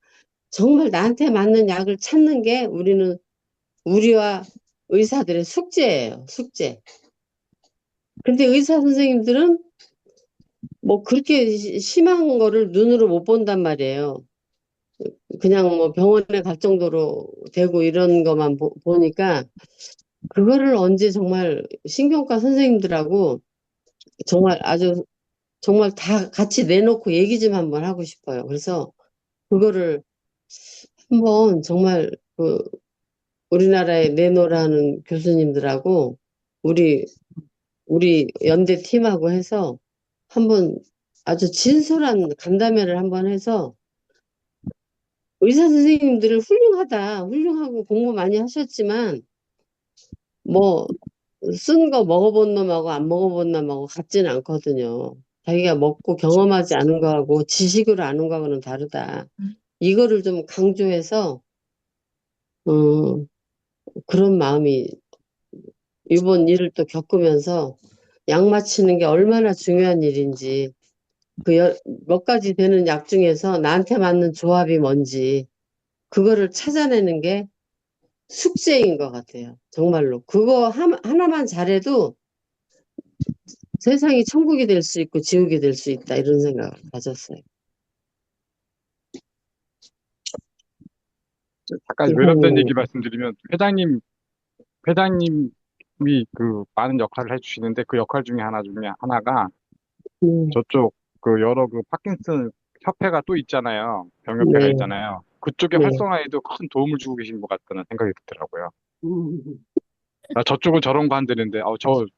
정말 나한테 맞는 약을 찾는 게 우리와 의사들의 숙제예요. 숙제. 근데 의사 선생님들은 뭐 그렇게 심한 거를 눈으로 못 본단 말이에요. 그냥 뭐 병원에 갈 정도로 되고 이런 것만 보니까 그거를 언제 정말 신경과 선생님들하고 정말 아주 정말 다 같이 내놓고 얘기 좀 한번 하고 싶어요. 그래서 그거를 한번 정말 그 우리나라에 내놓으라는 교수님들하고 우리 연대 팀하고 해서 한번 아주 진솔한 간담회를 한번 해서 의사 선생님들을 훌륭하고 공부 많이 하셨지만 뭐 쓴 거 먹어본 놈하고 안 먹어본 놈하고 같지는 않거든요. 자기가 먹고 경험하지 않은 거하고 지식으로 아는 거하고는 다르다. 이거를 좀 강조해서 어, 그런 마음이 이번 일을 또 겪으면서 약 맞히는 게 얼마나 중요한 일인지 몇 가지 되는 약 중에서 나한테 맞는 조합이 뭔지 그거를 찾아내는 게 숙제인 것 같아요. 정말로. 그거 하나만 잘해도 세상이 천국이 될 수 있고 지옥이 될 수 있다. 이런 생각을 가졌어요. 잠깐 외람된 이사님, 얘기 말씀드리면 회장님이 그 많은 역할을 해주시는데 그 역할 중에 하나가 저쪽 그 여러 그 파킨슨 협회가 또 있잖아요. 병협회가 네, 있잖아요. 그쪽의 네. 활성화에도 큰 도움을 주고 계신 것 같다는 생각이 들더라고요. 음, 아, 저쪽은 저런 거 한다는데,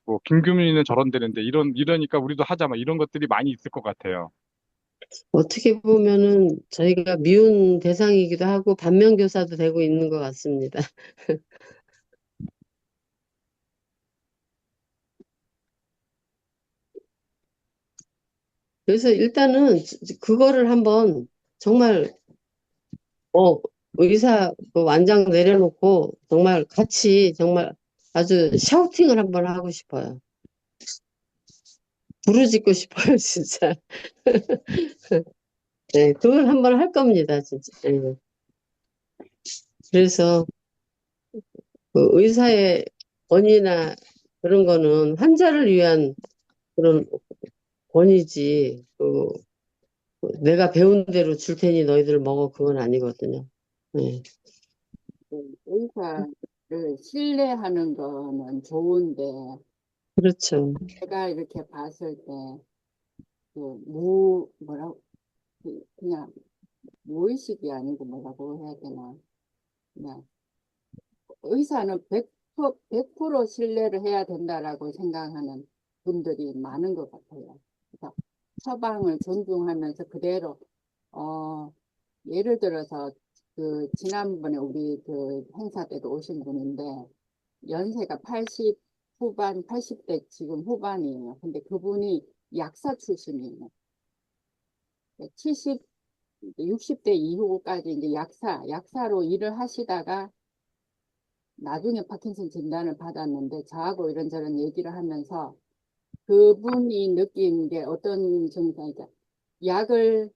뭐, 김규민이는 저런 데는데, 이러니까 우리도 하자, 막 이런 것들이 많이 있을 것 같아요. 어떻게 보면은 저희가 미운 대상이기도 하고 반면교사도 되고 있는 것 같습니다. 그래서 일단은 그거를 한번 정말 의사 그 완장 내려놓고 정말 같이 정말 아주 샤우팅을 한번 하고 싶어요. 부르짖고 싶어요, 진짜. 네, 그걸 한번 할 겁니다, 진짜. 네. 그래서 그 의사의 권위나 그런 거는 환자를 위한 그런 권위지. 내가 배운 대로 줄 테니 너희들 먹어 그건 아니거든요. 네. 의사를 신뢰하는 거는 좋은데, 그렇죠. 제가 이렇게 봤을 때, 그냥 무의식이 아니고 뭐라고 해야 되나. 그냥 의사는 100% 신뢰를 해야 된다라고 생각하는 분들이 많은 것 같아요. 그래서 처방을 존중하면서 그대로, 예를 들어서 그 지난번에 우리 그 행사 때도 오신 분인데 연세가 80 후반, 80대 지금 후반이에요. 근데 그분이 약사 출신이에요. 70, 60대 이후까지 이제 약사로 일을 하시다가 나중에 파킨슨 진단을 받았는데 저하고 이런저런 얘기를 하면서 그분이 느낀 게 어떤 증상이죠? 약을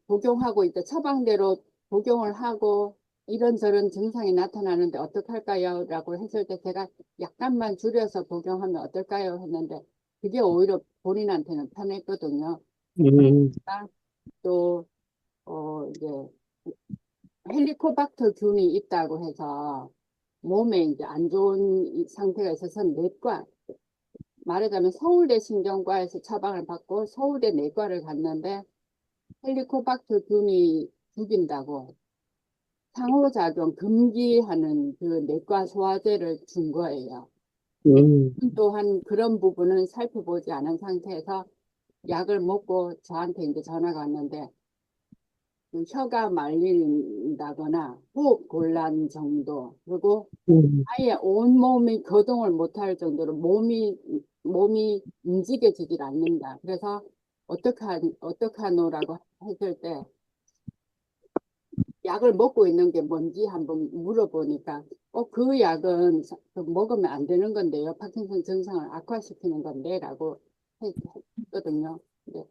복용하고 있다. 처방대로 복용을 하고 이런저런 증상이 나타나는데 어떡할까요? 라고 했을 때 제가 약간만 줄여서 복용하면 어떨까요? 했는데 그게 오히려 본인한테는 편했거든요. 음, 또, 이제 헬리코박터 균이 있다고 해서 몸에 이제 안 좋은 상태가 있어서 말하자면 서울대 신경과에서 처방을 받고 서울대 내과를 갔는데 헬리코박터 균이 죽인다고 상호작용 금기하는 그 내과 소화제를 준 거예요. 또한 그런 부분은 살펴보지 않은 상태에서 약을 먹고 저한테 이제 전화가 왔는데 그 혀가 말린다거나 호흡 곤란 정도 그리고 아예 온몸이 거동을 못할 정도로 몸이 움직여지질 않는다. 그래서 어떡하노라고 했을 때 약을 먹고 있는 게 뭔지 한번 물어보니까 그 약은 먹으면 안 되는 건데요. 파킨슨 증상을 악화시키는 건데라고 했거든요. 근데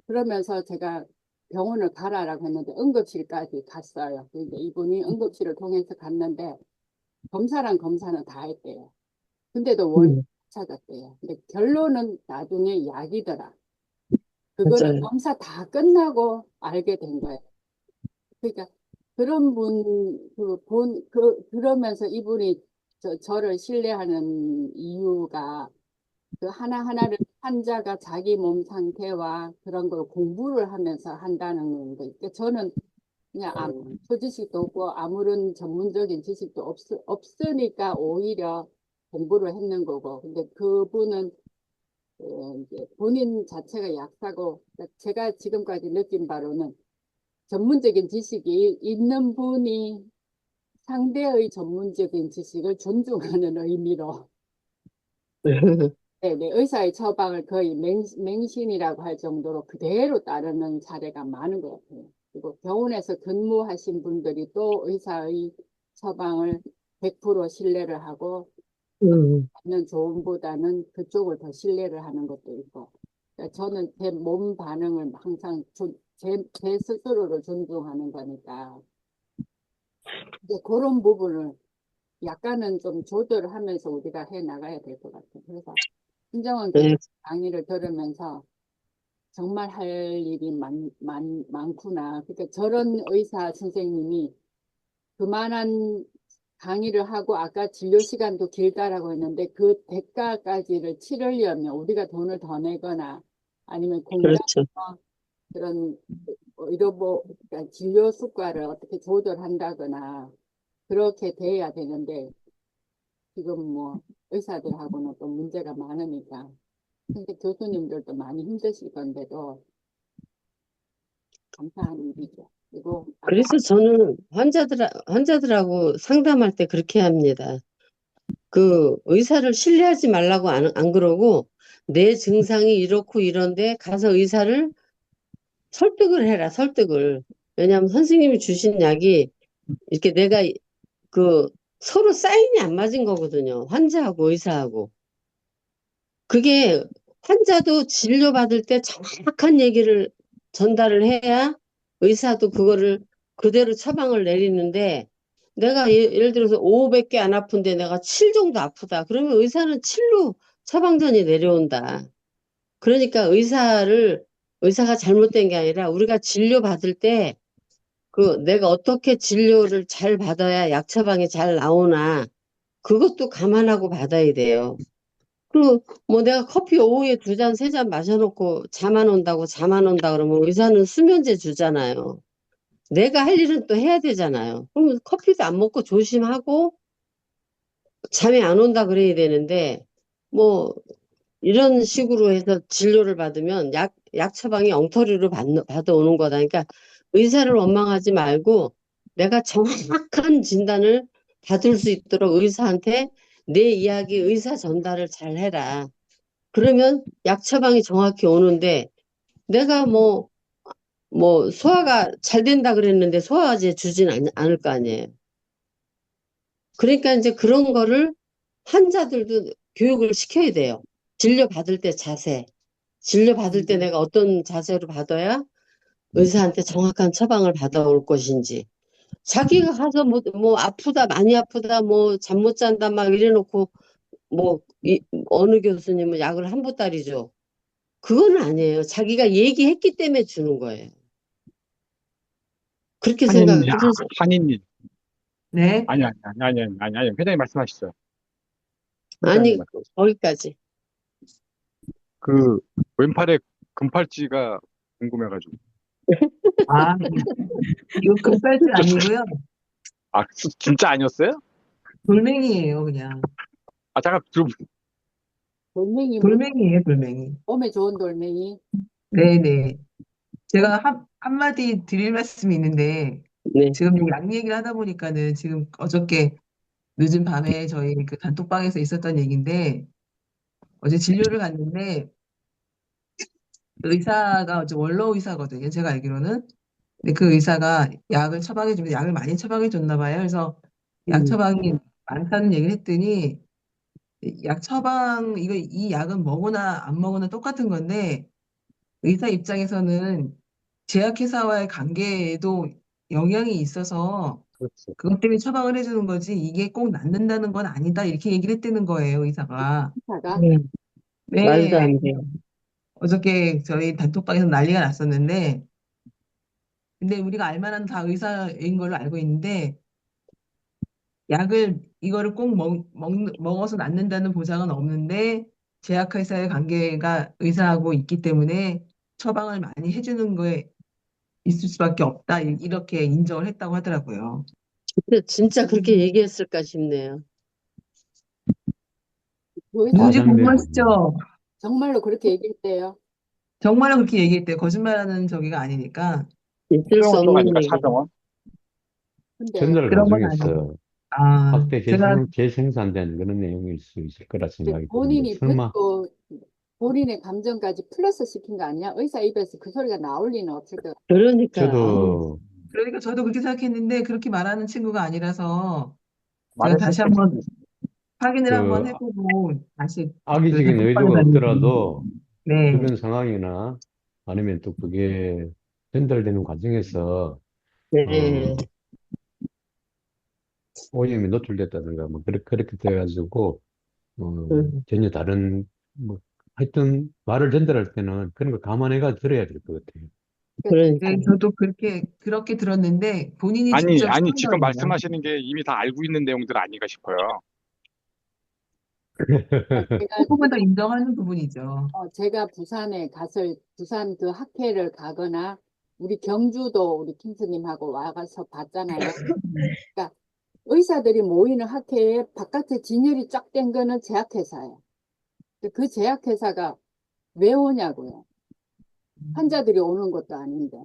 그러면서 제가 병원을 가라라고 했는데 응급실까지 갔어요. 근데 이분이 응급실을 통해서 갔는데 검사는 다 했대요. 근데도 원인을 찾았대요. 근데 결론은 나중에 약이더라. 그거를 맞아요. 검사 다 끝나고 알게 된 거예요. 그러니까 그런 그러면서 이분이 저를 신뢰하는 이유가 그 하나하나를 환자가 자기 몸 상태와 그런 걸 공부를 하면서 한다는 거. 그러니까 저는 그냥 아무 지식도 없고 아무런 전문적인 지식도 없으니까 오히려 공부를 했는 거고. 근데 그분은 이제 본인 자체가 약사고 그러니까 제가 지금까지 느낀 바로는 전문적인 지식이 있는 분이 상대의 전문적인 지식을 존중하는 의미로 네, 네, 의사의 처방을 거의 맹신이라고 할 정도로 그대로 따르는 사례가 많은 것 같아요. 그리고 병원에서 근무하신 분들이 또 의사의 처방을 100% 신뢰를 하고 받는 조언보다는 그쪽을 더 신뢰를 하는 것도 있고. 그러니까 저는 제 몸 반응을 항상 제 스스로를 존중하는 거니까 이제 그런 부분을 약간은 좀 조절을 하면서 우리가 해 나가야 될 것 같아요. 그래서 신정원 교수 네, 강의를 들으면서 정말 할 일이 많구나. 그러니까 저런 의사 선생님이 그만한 강의를 하고 아까 진료 시간도 길다라고 했는데 그 대가까지를 치르려면 우리가 돈을 더 내거나 아니면 그렇죠. 공장에서 그런 의료보 그러니까 진료 수가를 어떻게 조절한다거나 그렇게 돼야 되는데 지금 뭐 의사들하고는 또 문제가 많으니까 근데 교수님들도 많이 힘드실 건데도 감사한 일이죠. 그리고 아까 그래서 저는 환자들하고 상담할 때 그렇게 합니다. 그 의사를 신뢰하지 말라고 안 그러고 내 증상이 이렇고 이런데 가서 의사를 설득을 해라, 설득을. 왜냐하면 선생님이 주신 약이 이렇게 내가 그 서로 사인이 안 맞은 거거든요. 환자하고 의사하고. 그게 환자도 진료받을 때 정확한 얘기를 전달을 해야 의사도 그거를 그대로 처방을 내리는데 내가 예를 들어서 500개 안 아픈데 내가 7 정도 아프다. 그러면 의사는 7로 처방전이 내려온다. 그러니까 의사가 잘못된 게 아니라 우리가 진료받을 때 그 내가 어떻게 진료를 잘 받아야 약 처방이 잘 나오나 그것도 감안하고 받아야 돼요. 그, 뭐 내가 커피 오후에 2잔, 3잔 마셔놓고 잠 안 온다 그러면 의사는 수면제 주잖아요. 내가 할 일은 또 해야 되잖아요. 그러면 커피도 안 먹고 조심하고 잠이 안 온다 그래야 되는데, 뭐, 이런 식으로 해서 진료를 받으면 약 처방이 엉터리로 받아오는 거다. 그러니까 의사를 원망하지 말고 내가 정확한 진단을 받을 수 있도록 의사한테 내 이야기 의사 전달을 잘 해라. 그러면 약 처방이 정확히 오는데 내가 뭐 소화가 잘 된다 그랬는데 소화제 주진 않을 거 아니에요. 그러니까 이제 그런 거를 환자들도 교육을 시켜야 돼요. 진료 받을 때 자세. 진료 받을 때 내가 어떤 자세로 받아야 의사한테 정확한 처방을 받아올 것인지. 자기가 가서 뭐 아프다, 많이 아프다, 뭐 잠 못 잔다 막 이래놓고 뭐 어느 교수님은 약을 한 보따리 줘. 그거는 아니에요. 자기가 얘기했기 때문에 주는 거예요. 그렇게 한인님, 생각해서 한인님. 네. 아니, 회장님 말씀하시죠. 아니 회장님 말씀. 거기까지. 그, 왼팔에 금팔찌가 궁금해가지고. 아, 이거 금팔찌 아니고요. 아, 진짜 아니었어요? 돌멩이에요, 그냥. 아, 잠깐, 돌멩이 돌멩이에요, 돌멩이. 몸에 좋은 돌멩이 네네. 제가 한마디 드릴 말씀이 있는데, 네. 지금 약 얘기를 하다 보니까는 지금 어저께 늦은 밤에 저희 그 단톡방에서 있었던 얘기인데, 어제 진료를 갔는데, 의사가 어제 원로 의사거든요, 제가 알기로는. 근데 그 의사가 약을 처방해주면 약을 많이 처방해줬나 봐요. 그래서 약 처방이 많다는 얘기를 했더니, 약 처방, 이 약은 먹으나 안 먹으나 똑같은 건데, 의사 입장에서는 제약회사와의 관계에도 영향이 있어서 그렇죠. 그것 때문에 처방을 해주는 거지 이게 꼭 낫는다는 건 아니다. 이렇게 얘기를 했다는 거예요, 의사가. 의사가 말도 네. 안 돼요. 어저께 저희 단톡방에서 난리가 났었는데, 근데 우리가 알만한 다 의사인 걸로 알고 있는데, 이거를 꼭 먹어서 낫는다는 보장은 없는데, 제약회사의 관계가 의사하고 있기 때문에 처방을 많이 해주는 거에 있을 수밖에 없다. 이렇게 인정을 했다고 하더라고요. 근데 진짜 그렇게 얘기했을까 싶네요. 그 의사 누군지 과장된 궁금하시죠? 정말로 그렇게 얘기했대요. 정말로 그렇게 얘기했대요. 거짓말하는 저기가 아니니까. 있을 수 사정원 쪽 없는 아닌가, 얘기죠. 사정원? 근데 전달 그런 건 과정에 아니에요. 있어요. 아, 학대 제가 재생산된 그런 내용일 수 있을 거라 근데 생각이 드는데, 본인이 설마, 듣고 본인의 감정까지 플러스 시킨 거 아니야? 의사 입에서 그 소리가 나올 리는 없을 것 같아. 그러니까. 저도 그러니까 저도 그렇게 생각했는데 그렇게 말하는 친구가 아니라서 제가 말했을 다시 때 한번 확인을 그 한번 해보고 다시 그 악의적인 단톡방에 의도가 다니고 없더라도 네, 주변 상황이나 아니면 또 그게 전달되는 과정에서, 네. 어, 오염이 노출됐다든가, 뭐, 그렇게 돼가지고, 음, 전혀 다른, 뭐, 하여튼, 말을 전달할 때는 그런 거 감안해가 들어야 될 것 같아요. 네, 그러니까. 저도 그렇게 들었는데 본인이 직접 아니, 쓴 지금 거예요. 말씀하시는 게 이미 다 알고 있는 내용들 아닌가 싶어요. 제가 조금만 더 인정하는 부분이죠. 제가 부산에 가서 부산 그 학회를 가거나 우리 경주도 우리 킹스님하고 와가서 봤잖아요. 그러니까 의사들이 모이는 학회에 바깥에 진열이 쫙 된 거는 제약회사예요. 근데 그 제약회사가 왜 오냐고요. 환자들이 오는 것도 아닌데.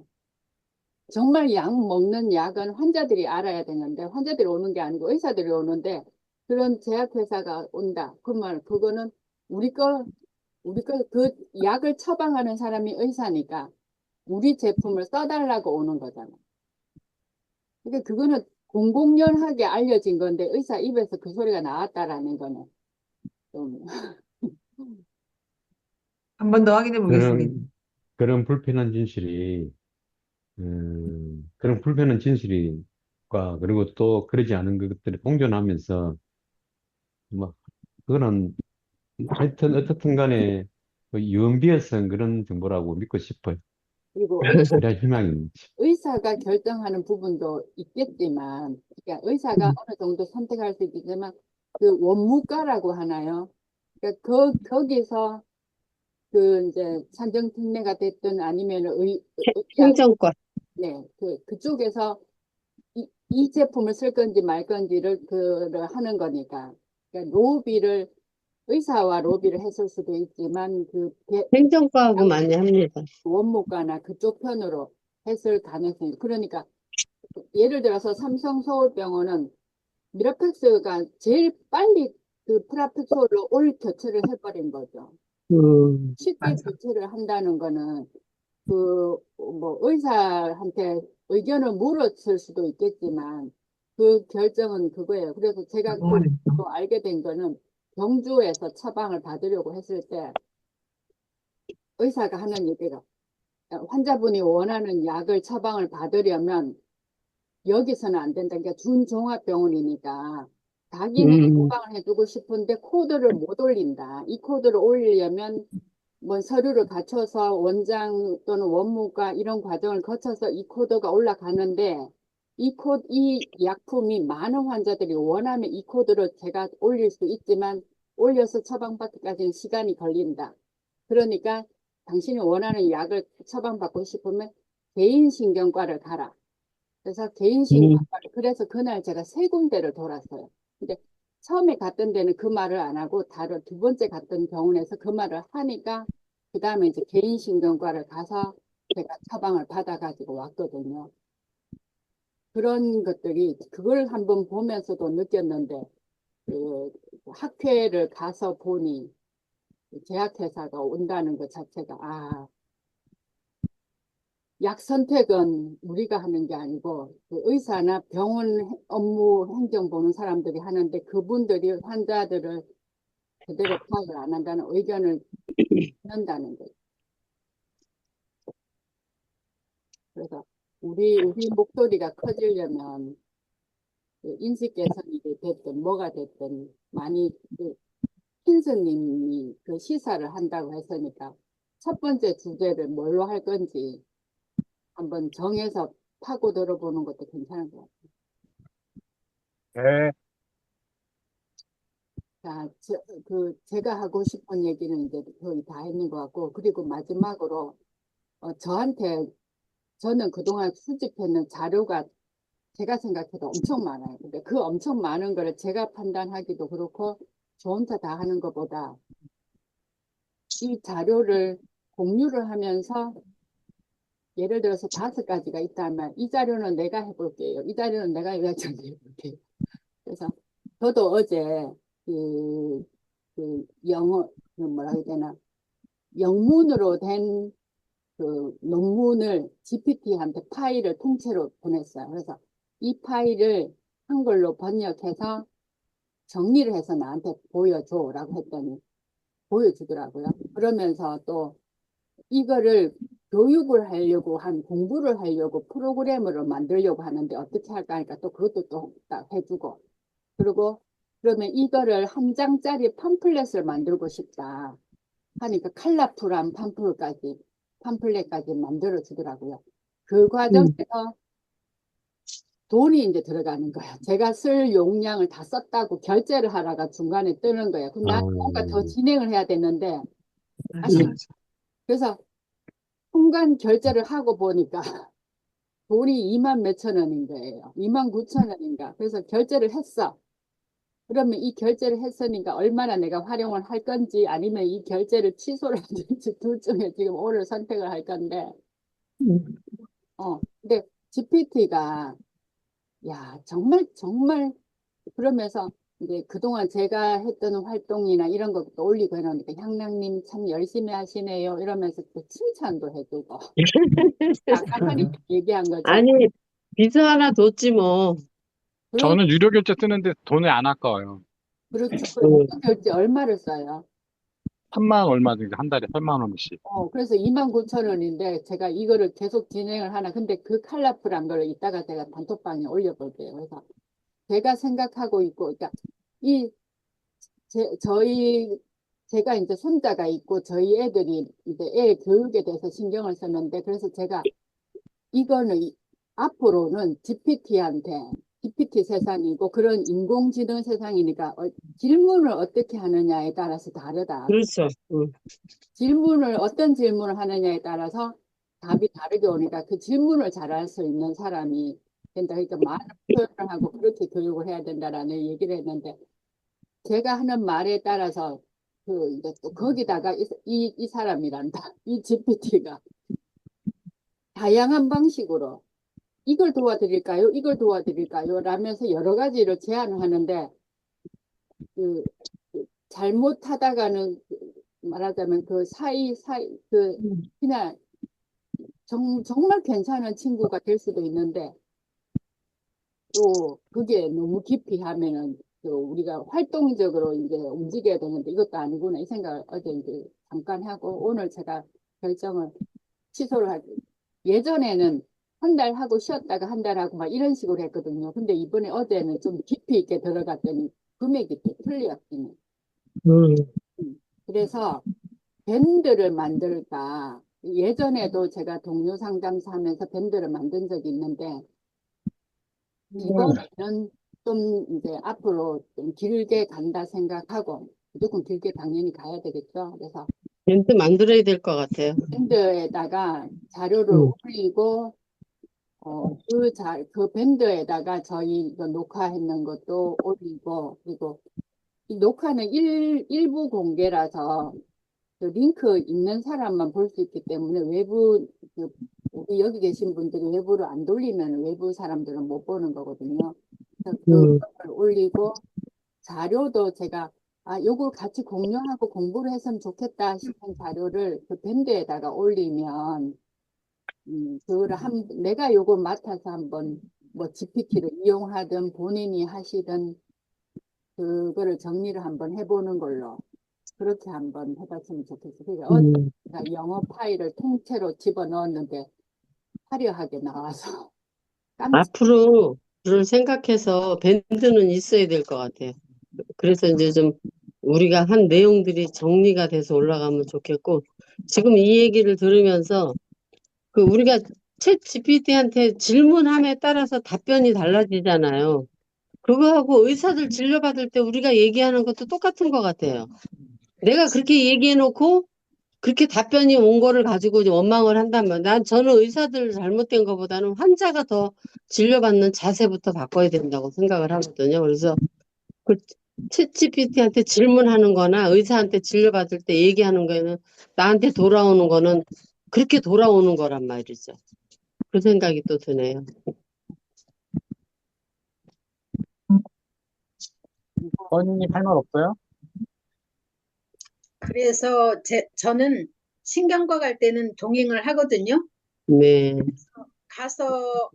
정말 약 먹는 약은 환자들이 알아야 되는데 환자들이 오는 게 아니고 의사들이 오는데 그런 제약회사가 온다. 그러면 그거는 우리 거 그 약을 처방하는 사람이 의사니까 우리 제품을 써달라고 오는 거잖아. 그러니까 그거는 공공연하게 알려진 건데 의사 입에서 그 소리가 나왔다라는 거는 좀 한 번 더 확인해 보겠습니다. 그런 불편한 진실이, 그런 불편한 진실과, 그리고 또 그러지 않은 것들이 공존하면서, 막, 그거는 하여튼 어떻든 간에 그 유언비어성 그런 정보라고 믿고 싶어요. 그리고 이런 희망입니다. 의사가 결정하는 부분도 있겠지만, 그러니까 의사가 어느 정도 선택할 수 있지만, 그 원무과라고 하나요? 그러니까 거기서 그 이제 산정특례가 됐든 아니면 행정과. 네, 그쪽에서 이 제품을 쓸 건지 말 건지를 그를 하는 거니까. 그러니까 로비를 의사와 로비를 했을 수도 있지만 행정과하고 많이 합니다. 원무과나 그쪽 편으로 했을 가능성이 그러니까 예를 들어서 삼성 서울병원은 미라클스가 제일 빨리 그 프라프솔로 올 교체를 해버린 거죠. 쉽게 맞아. 교체를 한다는 거는 그 뭐 의사한테 의견을 물었을 수도 있겠지만 그 결정은 그거예요. 그래서 제가 또 알게 된 거는 경주에서 처방을 받으려고 했을 때 의사가 하는 얘기가 환자분이 원하는 약을 처방을 받으려면 여기서는 안 된다. 그러니까 준종합병원이니까 자기는 처방을 해주고 싶은데 코드를 못 올린다. 이 코드를 올리려면 뭐 서류를 갖춰서 원장 또는 원무과 이런 과정을 거쳐서 이 코드가 올라가는데 이 약품이 많은 환자들이 원하면 이 코드를 제가 올릴 수 있지만 올려서 처방받기까지는 시간이 걸린다. 그러니까 당신이 원하는 약을 처방받고 싶으면 개인신경과를 가라. 그래서 개인신경과를 그래서 그날 제가 세 군데를 돌았어요. 근데 처음에 갔던 데는 그 말을 안 하고 다른 두 번째 갔던 병원에서 그 말을 하니까 그 다음에 이제 개인신경과를 가서 제가 처방을 받아가지고 왔거든요. 그런 것들이 그걸 한번 보면서도 느꼈는데 그 학회를 가서 보니 제약회사가 온다는 것 자체가 약 선택은 우리가 하는 게 아니고 그 의사나 병원 업무 행정 보는 사람들이 하는데 그분들이 환자들을 제대로 파악을 안 한다는 의견을 듣는다는 거예요. 그래서 우리 목소리가 커지려면 그 인식 개선이 됐든 뭐가 됐든 많이 킨스님이 그 시사를 한다고 했으니까 첫 번째 주제를 뭘로 할 건지 한번 정해서 파고 들어보는 것도 괜찮은 것 같아요. 네. 자, 제가 하고 싶은 얘기는 이제 거의 다 했는 것 같고, 그리고 마지막으로, 저는 그동안 수집했는 자료가 제가 생각해도 엄청 많아요. 근데 그 엄청 많은 거를 제가 판단하기도 그렇고, 저 혼자 다 하는 것보다 이 자료를 공유를 하면서 예를 들어서 5가지가 있다면 이 자료는 내가 해볼게요. 이 자료는 내가 요약정리해볼게요. 그래서 저도 어제 그 영어, 뭐라 해야 되나, 영문으로 된 그 논문을 GPT한테 파일을 통째로 보냈어요. 그래서 이 파일을 한글로 번역해서 정리를 해서 나한테 보여줘라고 했더니 보여주더라고요. 그러면서 또 이거를 교육을 하려고 공부를 하려고 프로그램으로 만들려고 하는데 어떻게 할까 하니까 또 그것도 또 딱 해주고, 그리고 그러면 이거를 한 장짜리 팜플렛을 만들고 싶다 하니까 컬러풀한 팜플렛까지 만들어 주더라고요. 그 과정에서 돈이 이제 들어가는 거예요. 제가 쓸 용량을 다 썼다고 결제를 하다가 중간에 뜨는 거예요. 그럼 난 뭔가 더 진행을 해야 되는데 아쉽. 그래서 순간 결제를 하고 보니까 돈이 2만 몇천 원인 거예요. 2만 9천 원인가. 그래서 결제를 했어. 그러면 이 결제를 했으니까 얼마나 내가 활용을 할 건지 아니면 이 결제를 취소를 하든지 둘 중에 지금 오늘 선택을 할 건데, 근데 GPT가, 야, 정말, 정말, 그러면서 이제 그동안 제가 했던 활동이나 이런 것도 올리고 해놓으니까 향락님 참 열심히 하시네요. 이러면서 또 칭찬도 해주고. 아까 하니 얘기한 것처럼. 아니, 비서 하나 뒀지 뭐. 저는 유료 결제 쓰는데 돈이 안 아까워요. 그렇죠. 그 결제 얼마를 써요? 3만 얼마 정도 한 달에 8만 원씩. 그래서 2만 9천 원인데 제가 이거를 계속 진행을 하나. 근데 그 컬러풀한 거를 이따가 제가 단톡방에 올려볼게요. 그래서 제가 생각하고 있고, 그러니까 제가 이제 손자가 있고 저희 애들이 이제 애 교육에 대해서 신경을 썼는데, 그래서 제가 이거는 앞으로는 GPT 세상이고 그런 인공지능 세상이니까 질문을 어떻게 하느냐에 따라서 다르다. 그렇죠. 질문을 어떤 질문을 하느냐에 따라서 답이 다르게 오니까 그 질문을 잘할 수 있는 사람이 된다. 그러니까 많은 표현을 하고 그렇게 교육을 해야 된다라는 얘기를 했는데, 제가 하는 말에 따라서 이제 또 거기다가 이 사람이란다. 이 GPT가 다양한 방식으로 이걸 도와드릴까요? 이걸 도와드릴까요? 라면서 여러 가지로 제안을 하는데, 잘못하다가는 말하자면 그냥 정말 괜찮은 친구가 될 수도 있는데, 또 그게 너무 깊이 하면은 또 우리가 활동적으로 이제 움직여야 되는데 이것도 아니구나 이 생각을 어제 이제 잠깐 하고 오늘 제가 결정을 취소를 하고, 예전에는 한 달 하고 쉬었다가 한 달 하고 막 이런 식으로 했거든요. 근데 이번에 어제는 좀 깊이 있게 들어갔더니 금액이 또 틀렸거든요. 그래서 밴드를 만들까. 예전에도 제가 동료 상담사 하면서 밴드를 만든 적이 있는데, 이번에는 좀 이제 앞으로 좀 길게 간다 생각하고, 무조건 길게 당연히 가야 되겠죠. 그래서 밴드 만들어야 될 것 같아요. 밴드에다가 자료를 올리고, 그 밴드에다가 저희 이거 녹화했는 것도 올리고, 그리고 이 녹화는 일부 공개라서 그 링크 있는 사람만 볼 수 있기 때문에 우리 여기 계신 분들이 외부로 안 돌리면 외부 사람들은 못 보는 거거든요. 그래서 그걸 올리고, 자료도 제가 요걸 같이 공유하고 공부를 했으면 좋겠다 싶은 자료를 그 밴드에다가 올리면, 그거를 내가 요거 맡아서 한번 뭐 GPT를 이용하든 본인이 하시든 그거를 정리를 한번 해보는 걸로 그렇게 한번 해봤으면 좋겠어요. 그러니까 어제 제가 영어 파일을 통째로 집어넣었는데 화려하게 나와서 앞으로 그걸 생각해서 밴드는 있어야 될 것 같아요. 그래서 이제 좀 우리가 한 내용들이 정리가 돼서 올라가면 좋겠고, 지금 이 얘기를 들으면서 그 우리가 챗 GPT한테 질문함에 따라서 답변이 달라지잖아요. 그거하고 의사들 진료받을 때 우리가 얘기하는 것도 똑같은 것 같아요. 내가 그렇게 얘기해놓고 그렇게 답변이 온 거를 가지고 이제 원망을 한다면, 저는 의사들 잘못된 것보다는 환자가 더 진료받는 자세부터 바꿔야 된다고 생각을 하거든요. 그래서 그 챗GPT한테 질문하는 거나 의사한테 진료받을 때 얘기하는 거에는 나한테 돌아오는 거는 그렇게 돌아오는 거란 말이죠. 그 생각이 또 드네요. 원인이 할 말 없어요? 그래서 저는 신경과 갈 때는 동행을 하거든요. 네. 가서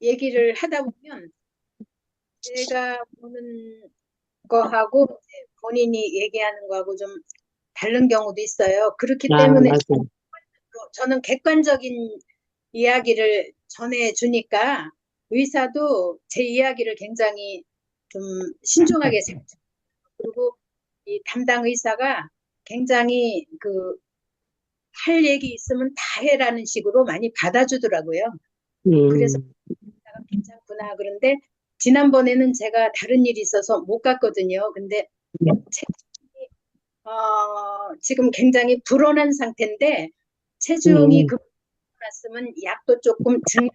얘기를 하다 보면 제가 보는 거하고 이제 본인이 얘기하는 거하고 좀 다른 경우도 있어요. 그렇기 아, 때문에 맞아요. 저는 객관적인 이야기를 전해주니까 의사도 제 이야기를 굉장히 좀 신중하게 생각해요. 그리고 이 담당 의사가 굉장히 할 얘기 있으면 다 해라는 식으로 많이 받아주더라고요. 그래서 음, 의사가 괜찮구나. 그런데 지난번에는 제가 다른 일이 있어서 못 갔거든요. 근데 체중이 지금 굉장히 불온한 상태인데 체중이 음, 급났으면 약도 조금 증게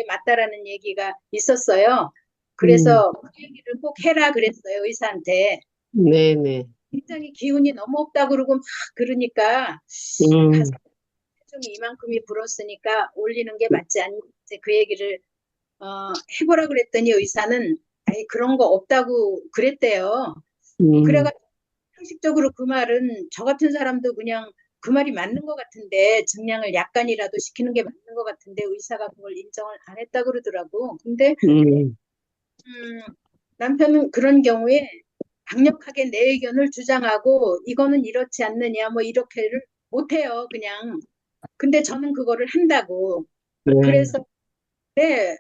맞다라는 얘기가 있었어요. 음, 그래서 그 얘기를 꼭 해라 그랬어요, 의사한테. 네네. 굉장히 기운이 너무 없다 그러고 막 그러니까 음, 가서 체중이 이만큼이 불었으니까 올리는 게 맞지 않니? 이제 그 얘기를 해보라 그랬더니 의사는 아예 그런 거 없다고 그랬대요. 음, 그래가지고 상식적으로 그 말은 저 같은 사람도 그냥 그 말이 맞는 것 같은데 증량을 약간이라도 시키는 게 맞는 것 같은데 의사가 그걸 인정을 안 했다 그러더라고. 근데 음, 남편은 그런 경우에 강력하게 내 의견을 주장하고 이거는 이렇지 않느냐 뭐 이렇게를 못해요 그냥. 근데 저는 그거를 한다고. 네. 그래서 네,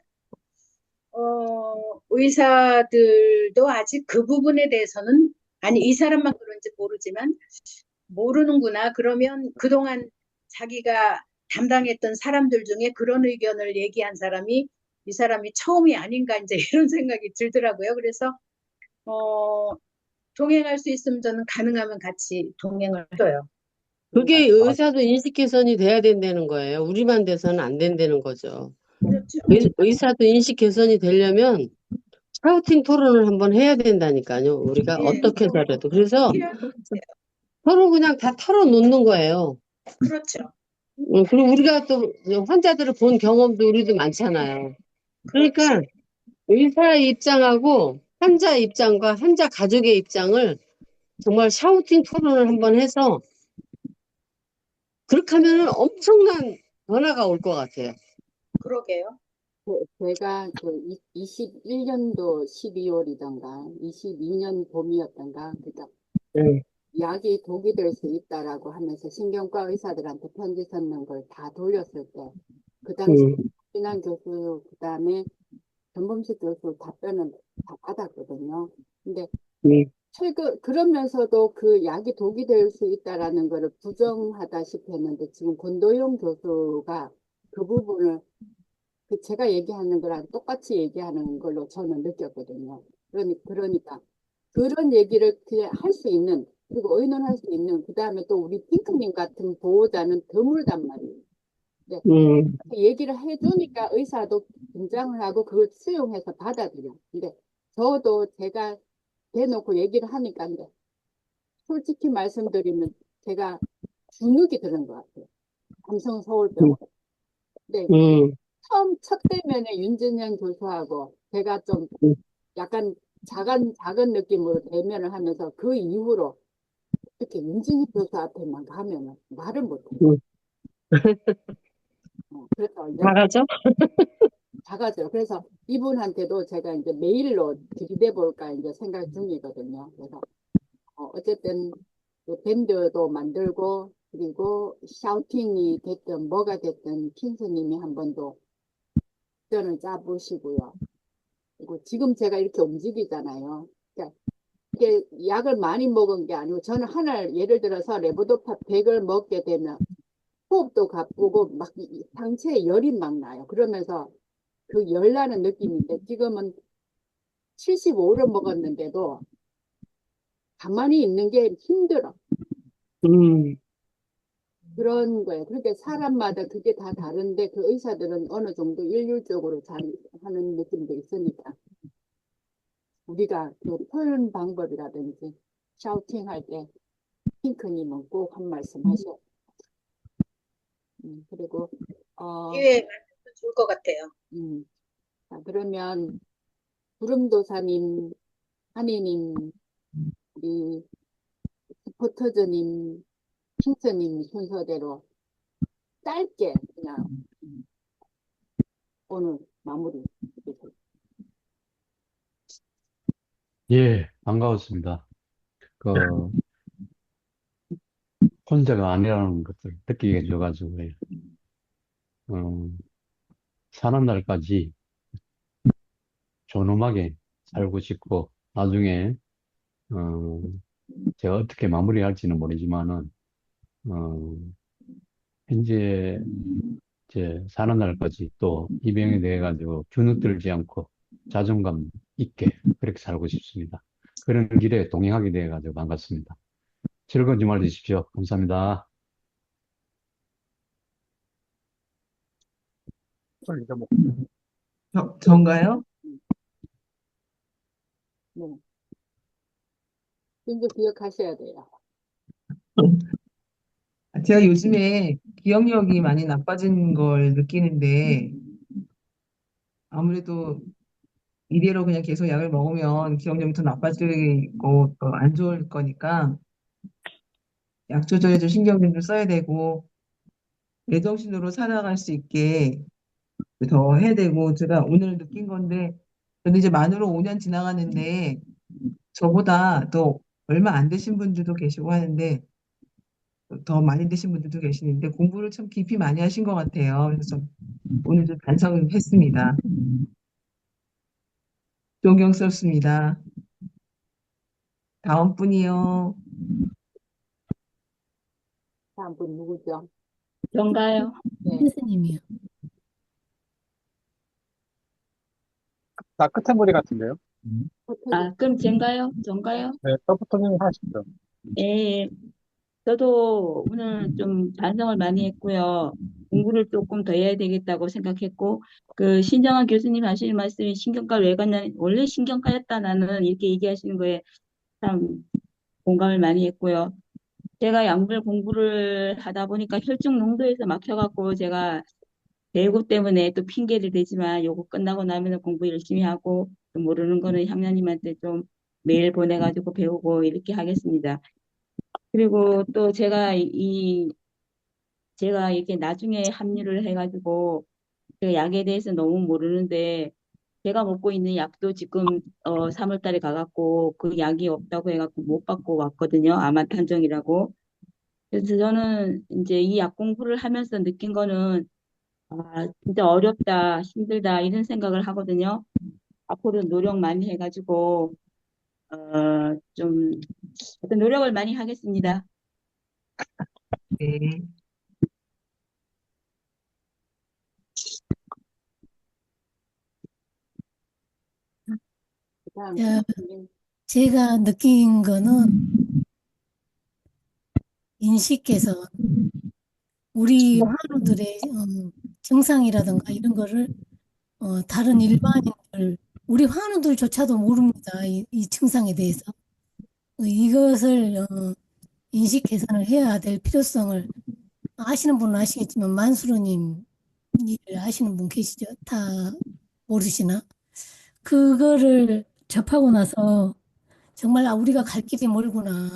의사들도 아직 그 부분에 대해서는 아니 이 사람만 그런지 모르지만 모르는구나. 그러면 그동안 자기가 담당했던 사람들 중에 그런 의견을 얘기한 사람이 이 사람이 처음이 아닌가 이제 이런 생각이 들더라고요. 그래서 어, 동행할 수 있으면 저는 가능하면 같이 동행을 해줘요. 그게 의사도 인식 개선이 돼야 된다는 거예요. 우리만 돼서는 안 된다는 거죠. 그렇죠. 의사도 인식 개선이 되려면 샤우팅 토론을 한번 해야 된다니까요. 우리가 예, 어떻게 잘해도. 그래서 필요한 것 같아요. 서로 그냥 다 털어놓는 거예요. 그렇죠. 그리고 우리가 또 환자들을 본 경험도 우리도 많잖아요. 그러니까 그렇지. 의사 입장하고 환자 입장과 환자 가족의 입장을 정말 샤우팅 토론을 한번 해서 그렇게 하면 엄청난 변화가 올 것 같아요. 그러게요. 제가 그 21년도 12월이던가 22년 봄이었던가 그러니까 네. 약이 독이 될 수 있다라고 하면서 신경과 의사들한테 편지 썼는 걸 다 돌렸을 때 그 당시 음, 신한 교수 그다음에 전범식 교수 답변을 다 받았거든요. 근데 네. 그러면서도 그 약이 독이 될 수 있다라는 거를 부정하다시피 했는데 지금 권도용 교수가 그 부분을 제가 얘기하는 거랑 똑같이 얘기하는 걸로 저는 느꼈거든요. 그러니까 그런 얘기를 그냥 할 수 있는 그리고 의논할 수 있는 그다음에 또 우리 핑크님 같은 보호자는 드물단 말이에요. 네, 음, 얘기를 해주니까 의사도 긴장을 하고 그걸 수용해서 받아들여. 근데 저도 제가 대놓고 얘기를 하니까 근데 솔직히 말씀드리면 제가 주눅이 드는 것 같아요. 삼성 음, 서울병원. 네, 음, 처음 첫 대면에 윤진영 교수하고 제가 좀 음. 약간 작은 느낌으로 대면을 하면서 그 이후로 이렇게 윤진영 교수 앞에만 가면은 말을 못해요. 음. 그래서 이제 나가죠? 작아져요. 그래서 이분한테도 제가 이제 메일로 들이대 볼까 이제 생각 중이거든요. 그래서 어쨌든 그 밴드도 만들고 그리고 샤우팅이 됐든 뭐가 됐든 킨스님이 한 번도 편을 짜보시고요. 그리고 지금 제가 이렇게 움직이잖아요. 그러니까 이게 약을 많이 먹은 게 아니고 저는 하나 예를 들어서 레보도파 100을 먹게 되면 호흡도 가쁘고 막 상체에 열이 막 나요. 그러면서 그 열 나는 느낌인데 지금은 75를 먹었는데도 가만히 있는 게 힘들어. 음, 그런 거예요. 그러니까 사람마다 그게 다 다른데 그 의사들은 어느 정도 일률적으로 잘 하는 느낌도 있으니까 우리가 그 표현 방법이라든지 샤우팅 할 때 핑크님은 꼭 한 말씀 하셔. 그리고 기회에 맞춰서 좋을 것 같아요. 자, 그러면 구름도사님 한이님, 우리 스포터즈님, 핑크님 순서대로 짧게 그냥 오늘 마무리 해주세요. 예, 반가웠습니다. 그, 혼자가 아니라는 것을 느끼게 해줘가지고, 어, 사는 날까지 존엄하게 살고 싶고, 나중에, 어, 제가 어떻게 마무리할지는 모르지만은, 어, 현재, 이제 사는 날까지 또 이 병에 대해 가지고 주눅들지 않고 자존감 있게 그렇게 살고 싶습니다. 그런 길에 동행하게 되어 가지고 반갑습니다. 즐거운 주말 되십시오. 감사합니다. 이제 뭐 전가요? 네. 이제 기억하셔야 돼요. 제가 요즘에 기억력이 많이 나빠진 걸 느끼는데 아무래도 이대로 그냥 계속 약을 먹으면 기억력이 더 나빠지고 더 안 좋을 거니까 약 조절에 좀 신경 좀 써야 되고 제정신으로 살아갈 수 있게 더 해야 되고 제가 오늘 느낀 건데 저는 이제 만으로 5년 지나갔는데 저보다 더 얼마 안 되신 분들도 계시고 하는데 더 많이 되신 분들도 계시는데 공부를 참 깊이 많이 하신 것 같아요. 그래서 좀 오늘 좀 반성했습니다. 존경스럽습니다. 다음 분이요. 다음 분 누구죠? 전가요? 네. 선생님이요. 나 끝에 머리 같은데요? 아, 그럼 전가요? 전가요? 네, 서포터님 하시죠. 예, 저도 오늘 좀 반성을 많이 했고요. 공부를 조금 더 해야 되겠다고 생각했고, 그 신정환 교수님 하시는 말씀이 신경과를 왜 갔냐, 원래 신경과였다 나는 이렇게 얘기하시는 거에 참 공감을 많이 했고요. 제가 약물 공부를 하다 보니까 혈중 농도에서 막혀갖고 제가 배구 때문에 또 핑계를 대지만 요거 끝나고 나면 공부 열심히 하고 또 모르는 거는 향년님한테 좀 메일 보내가지고 배우고 이렇게 하겠습니다. 그리고 또 제가 이렇게 나중에 합류를 해가지고 그 약에 대해서 너무 모르는데 제가 먹고 있는 약도 지금 3월 달에 가갖고 그 약이 없다고 해갖고 못 받고 왔거든요. 아마탄정이라고. 그래서 저는 이제 이 약 공부를 하면서 느낀 거는 아, 진짜 어렵다, 힘들다 이런 생각을 하거든요. 앞으로 노력 많이 해가지고 좀 어떤 노력을 많이 하겠습니다. 네. 그다음 자, 님. 제가 느낀 거는 인식 개선, 우리 환우들의 증상이라든가 이런 거를 다른 일반인들, 우리 환우들조차도 모릅니다. 이 증상에 대해서. 이것을 인식 개선을 해야 될 필요성을 아시는 분은 아시겠지만 만수르님 일 하시는 분 계시죠? 다 모르시나? 그거를 접하고 나서 정말 아, 우리가 갈 길이 멀구나.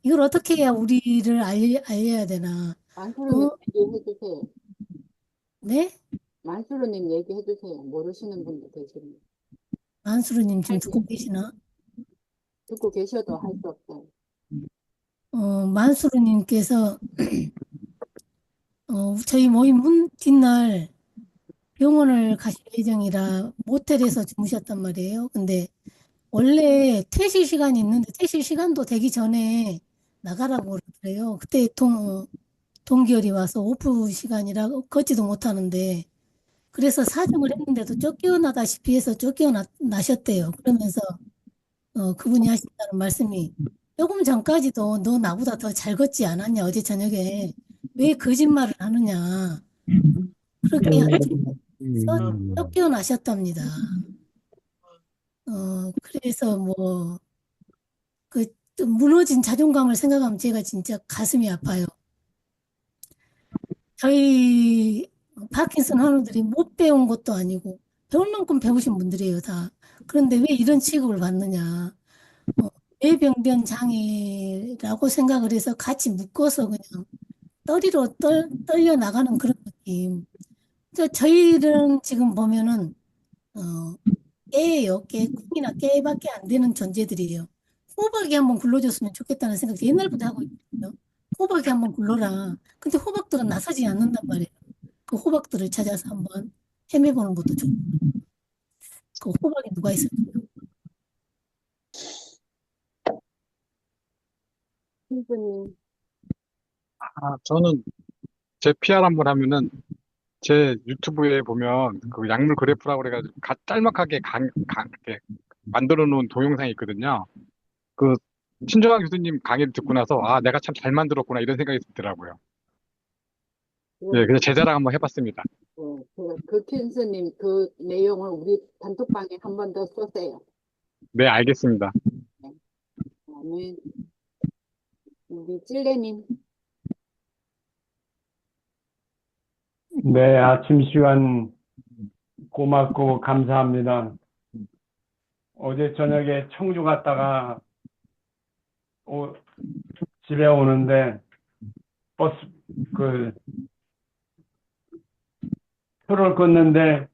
이걸 어떻게 해야 우리를 알려야 되나? 만수르님 어? 얘기해 주세요. 네? 만수르님 얘기해 주세요. 모르시는 분도 계시니. 만수르님 지금 듣고 계시나? 듣고 계셔도 할 수 없어요. 만수르님께서 저희 모임 뒷날 병원을 가실 예정이라 모텔에서 주무셨단 말이에요. 근데 원래 퇴실 시간이 있는데 퇴실 시간도 되기 전에 나가라고 그래요. 그때 동기열이 와서 오프 시간이라 걷지도 못하는데 그래서 사정을 했는데도 쫓겨나다시피 해서 쫓겨나셨대요. 그러면서 그분이 하신다는 말씀이 조금 전까지도 너 나보다 더 잘 걷지 않았냐 어제 저녁에 왜 거짓말을 하느냐 그렇게 하시면서 쫓겨나셨답니다. 그래서 뭐 그 무너진 자존감을 생각하면 제가 진짜 가슴이 아파요. 저희 파킨슨 환우들이 못 배운 것도 아니고 배울 만큼 배우신 분들이에요, 다. 그런데 왜 이런 취급을 받느냐? 뇌병변 장애라고 생각을 해서 같이 묶어서 그냥 떨려 나가는 그런 느낌. 저희는 지금 보면은, 깨예요. 깨, 콩이나 깨밖에 안 되는 존재들이에요. 호박이 한번 굴러줬으면 좋겠다는 생각이 옛날부터 하고 있거든요. 호박이 한번 굴러라. 근데 호박들은 나서지 않는단 말이에요. 그 호박들을 찾아서 한번 헤매보는 것도 좋고. 그 호박이 누가 있을까요? 신부님, 저는 제 PR 한번 하면은 제 유튜브에 보면 그 약물 그래프라고 그래가지고 짤막하게 이렇게 만들어 놓은 동영상이 있거든요. 그 신정환 교수님 강의를 듣고 나서 아, 내가 참 잘 만들었구나 이런 생각이 들더라고요. 예, 그래서 제자랑 한번 해봤습니다. 그 킨스님 그 내용을 우리 단톡방에 한 번 더 쏘세요. 네, 알겠습니다. 그다음에 우리 찔레님, 네, 아침 시간 고맙고 감사합니다. 어제 저녁에 청주 갔다가 집에 오는데 버스 표를 끊는데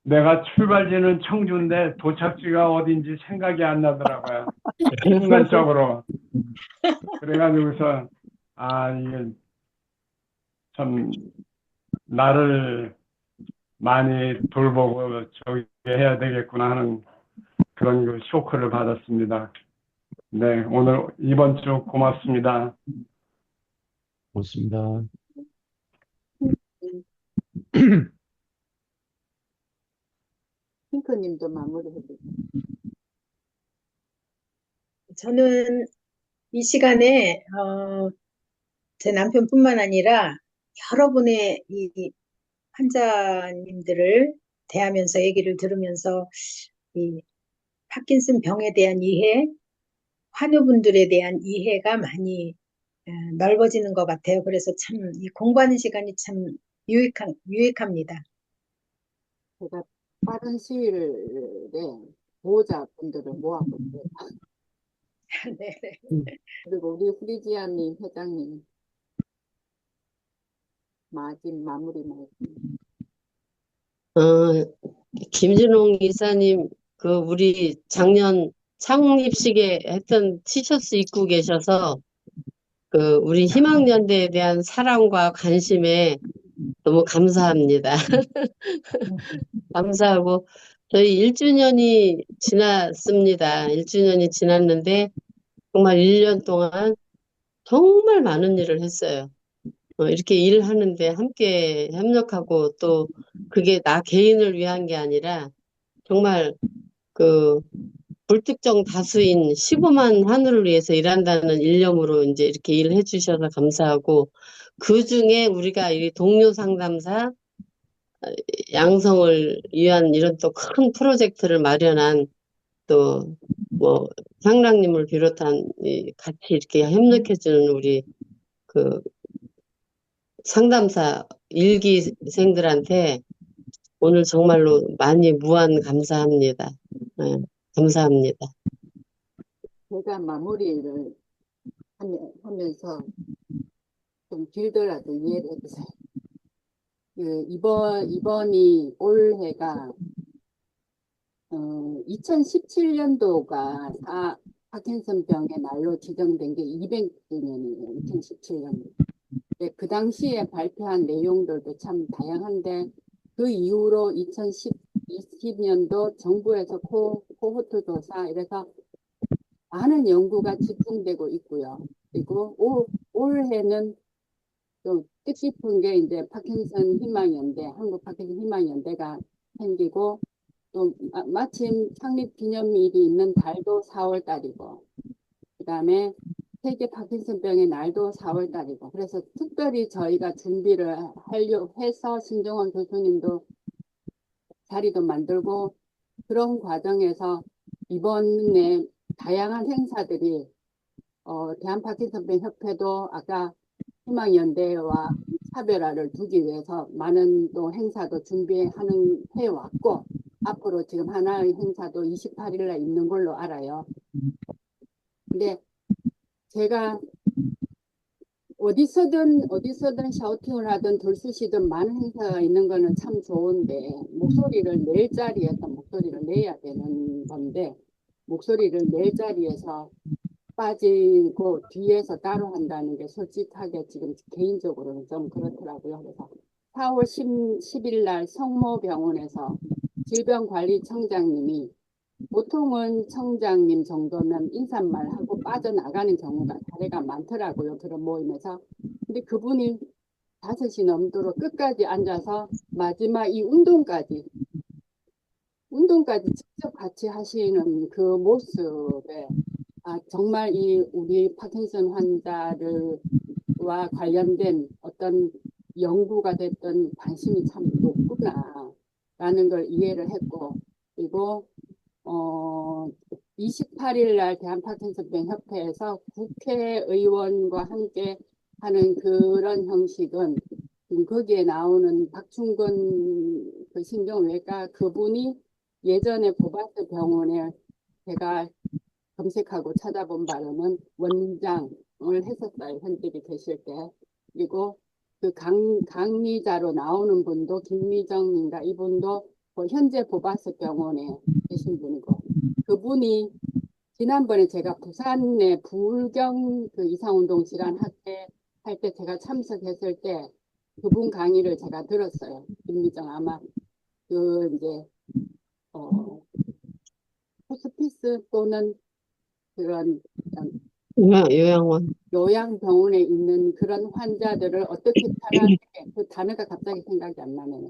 내가 출발지는 청주인데 도착지가 어딘지 생각이 안 나더라고요. 순간적으로. 그래가지고서 이게 참 나를 많이 돌보고 저기 해야 되겠구나 하는 그런 그 쇼크를 받았습니다. 네, 오늘 이번 주 고맙습니다. 고맙습니다. 핑크님도 마무리해주세요. 저는 이 시간에 제 남편뿐만 아니라 여러분의 이 환자님들을 대하면서 얘기를 들으면서 이 파킨슨 병에 대한 이해, 환우분들에 대한 이해가 많이 넓어지는 것 같아요. 그래서 참 이 공부하는 시간이 참 유익합니다. 제가 빠른 시일에 보호자분들을 모아볼게요. 네. 그리고 우리 후리지아님 회장님 마무리 말씀. 김진홍 이사님, 우리 작년 창립식에 했던 티셔츠 입고 계셔서, 우리 희망연대에 대한 사랑과 관심에 너무 감사합니다. 감사하고, 저희 1주년이 지났습니다. 1주년이 지났는데, 정말 1년 동안 정말 많은 일을 했어요. 이렇게 일하는데 함께 협력하고 또 그게 나 개인을 위한 게 아니라 정말 불특정 다수인 15만 환우를 위해서 일한다는 일념으로 이제 이렇게 일을 해주셔서 감사하고 그 중에 우리가 이 동료 상담사 양성을 위한 이런 또 큰 프로젝트를 마련한 또 뭐 향락님을 비롯한 같이 이렇게 협력해주는 우리 상담사 일기생들한테 오늘 정말로 많이 무한 감사합니다. 네, 감사합니다. 제가 마무리를 하면서 좀 길더라도 이해를 해주세요. 이번이 올해가 2017년도가 파킨슨 병의 날로 지정된 게 200주년이에요. 2017년. 그 당시에 발표한 내용들도 참 다양한데 그 이후로 2020년도 정부에서 코호트 조사 이래서 많은 연구가 집중되고 있고요. 그리고 올해는 좀 뜻깊은 게 이제 파킨슨 희망연대, 한국 파킨슨 희망연대가 생기고 또 마침 창립 기념일이 있는 달도 4월 달이고 그다음에 세계 파킨슨병의 날도 4월 달이고 그래서 특별히 저희가 준비를 하려 해서 신정원 교수님도 자리도 만들고 그런 과정에서 이번에 다양한 행사들이 대한파킨슨병 협회도 아까 희망연대와 차별화를 두기 위해서 많은 또 행사도 준비하는 해왔고 앞으로 지금 하나의 행사도 28일 날 있는 걸로 알아요. 근데 제가 어디서든 샤우팅을 하든 돌쑤시든 많은 행사가 있는 거는 참 좋은데 목소리를 낼 자리에서 목소리를 내야 되는 건데 목소리를 낼 자리에서 빠지고 뒤에서 따로 한다는 게 솔직하게 지금 개인적으로는 좀 그렇더라고요. 그래서 4월 10일 날 성모병원에서 질병관리청장님이 보통은 청장님 정도면 인사말 하고 빠져나가는 경우가 사례가 많더라고요. 그런 모임에서. 근데 그분이 5시 넘도록 끝까지 앉아서 마지막 이 운동까지 직접 같이 하시는 그 모습에 정말 이 우리 파킨슨 환자들과 관련된 어떤 연구가 됐던 관심이 참 높구나라는 걸 이해를 했고 그리고 28일 날 대한파킨슨병 협회에서 국회의원과 함께 하는 그런 형식은 지금 거기에 나오는 박충근 그 신경외과 그분이 예전에 보바스 병원에 제가 검색하고 찾아본 바로는 원장을 했었어요. 현직에 계실 때. 그리고 그 강의자로 나오는 분도 김미정인가 이분도 현재 보바스 병원에 계신 분이고 그분이 지난번에 제가 부산에 부울경 그 이상운동 질환 학회 할 때 제가 참석했을 때 그분 강의를 제가 들었어요. 김미정 아마 그 이제 호스피스 또는 그런 요양원. 요양병원에 있는 그런 환자들을 어떻게 편안하게 그 단어가 갑자기 생각이 안 나네요.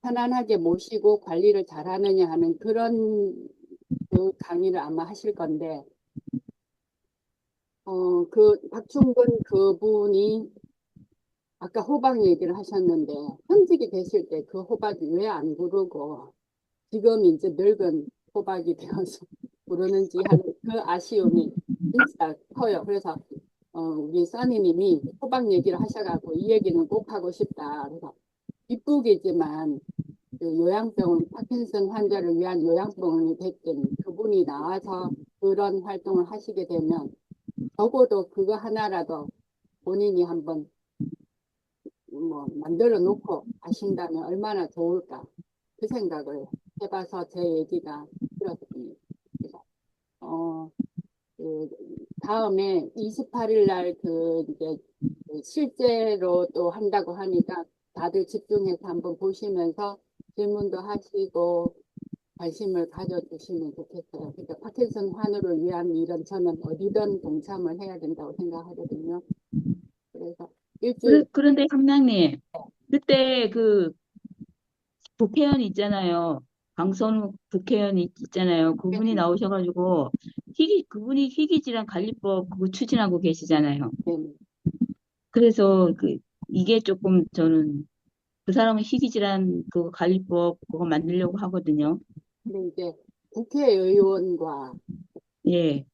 편안하게 모시고 관리를 잘하느냐 하는 그런 그 강의를 아마 하실 건데 그 박충근 그분이 아까 호박 얘기를 하셨는데 현직에 계실 때 그 호박이 왜 안 부르고 지금 이제 늙은 호박이 되어서 부르는지 하는 그 아쉬움이 진짜 커요. 그래서 우리 써니님이 호박 얘기를 하셔가지고 이 얘기는 꼭 하고 싶다. 그래서 뒷북이지만 그 요양병원 파킨슨 환자를 위한 요양병원이 됐든 그분이 나와서 그런 활동을 하시게 되면 적어도 그거 하나라도 본인이 한번 뭐 만들어 놓고 하신다면 얼마나 좋을까 그 생각을 해봐서 제 얘기가 들었습니다. 그래서 그 다음에 28일 날 그 이제 그 실제로 또 한다고 하니까 다들 집중해서 한번 보시면서 질문도 하시고 관심을 가져주시면 좋겠어요. 그러니까 파킨슨 환우를 위한 일은 저는 어디든 동참을 해야 된다고 생각하거든요. 그래서 일주일 그런데 함장님, 그때 그 국회의원 있잖아요. 강선우 국회의원 있잖아요. 그분이 나오셔가지고 그분이 희귀질환 관리법 그거 추진하고 계시잖아요. 그래서 이게 조금 저는 그 사람은 희귀질환 그 관리법 그거 만들려고 하거든요. 근데 이제 국회의원과 예.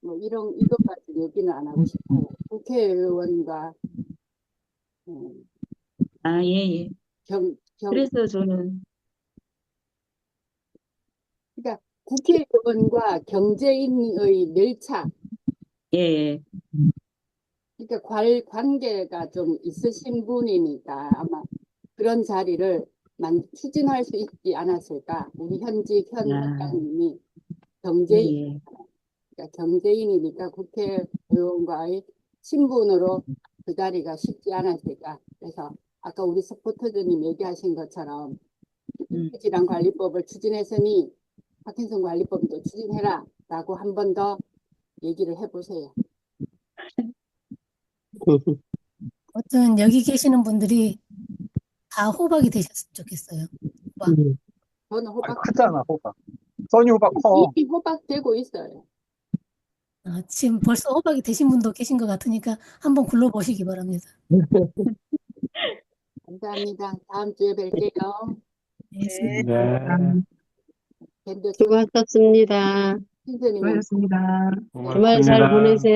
뭐 이것까지 얘기는 안 하고 싶어요. 국회의원과 예. 그래서 저는 그러니까 국회의원과 경제인의 밀착 예. 그러니까 관계가 좀 있으신 분이니까 아마 그런 자리를 추진할 수 있지 않았을까. 우리 현직 현 회장님이 경제인, 그러니까 경제인이니까 국회의원과의 친분으로 그 자리가 쉽지 않았을까. 그래서 아까 우리 서포터즈님 얘기하신 것처럼 질환관리법을 추진했으니 파킨슨 관리법도 추진해라 라고 한 번 더 얘기를 해보세요. 어떤 여기 계시는 분들이 다 호박이 되셨으면 좋겠어요. 호박. 저는 호박 크잖아, 호박. 써니 호박 커. 이미 호박 되고 있어요. 지금 벌써 호박이 되신 분도 계신 것 같으니까 한번 굴러보시기 바랍니다. 감사합니다. 다음 주에 뵐게요. 수고하셨습니다. 신선님 수고하셨습니다. 주말 잘 보내세요.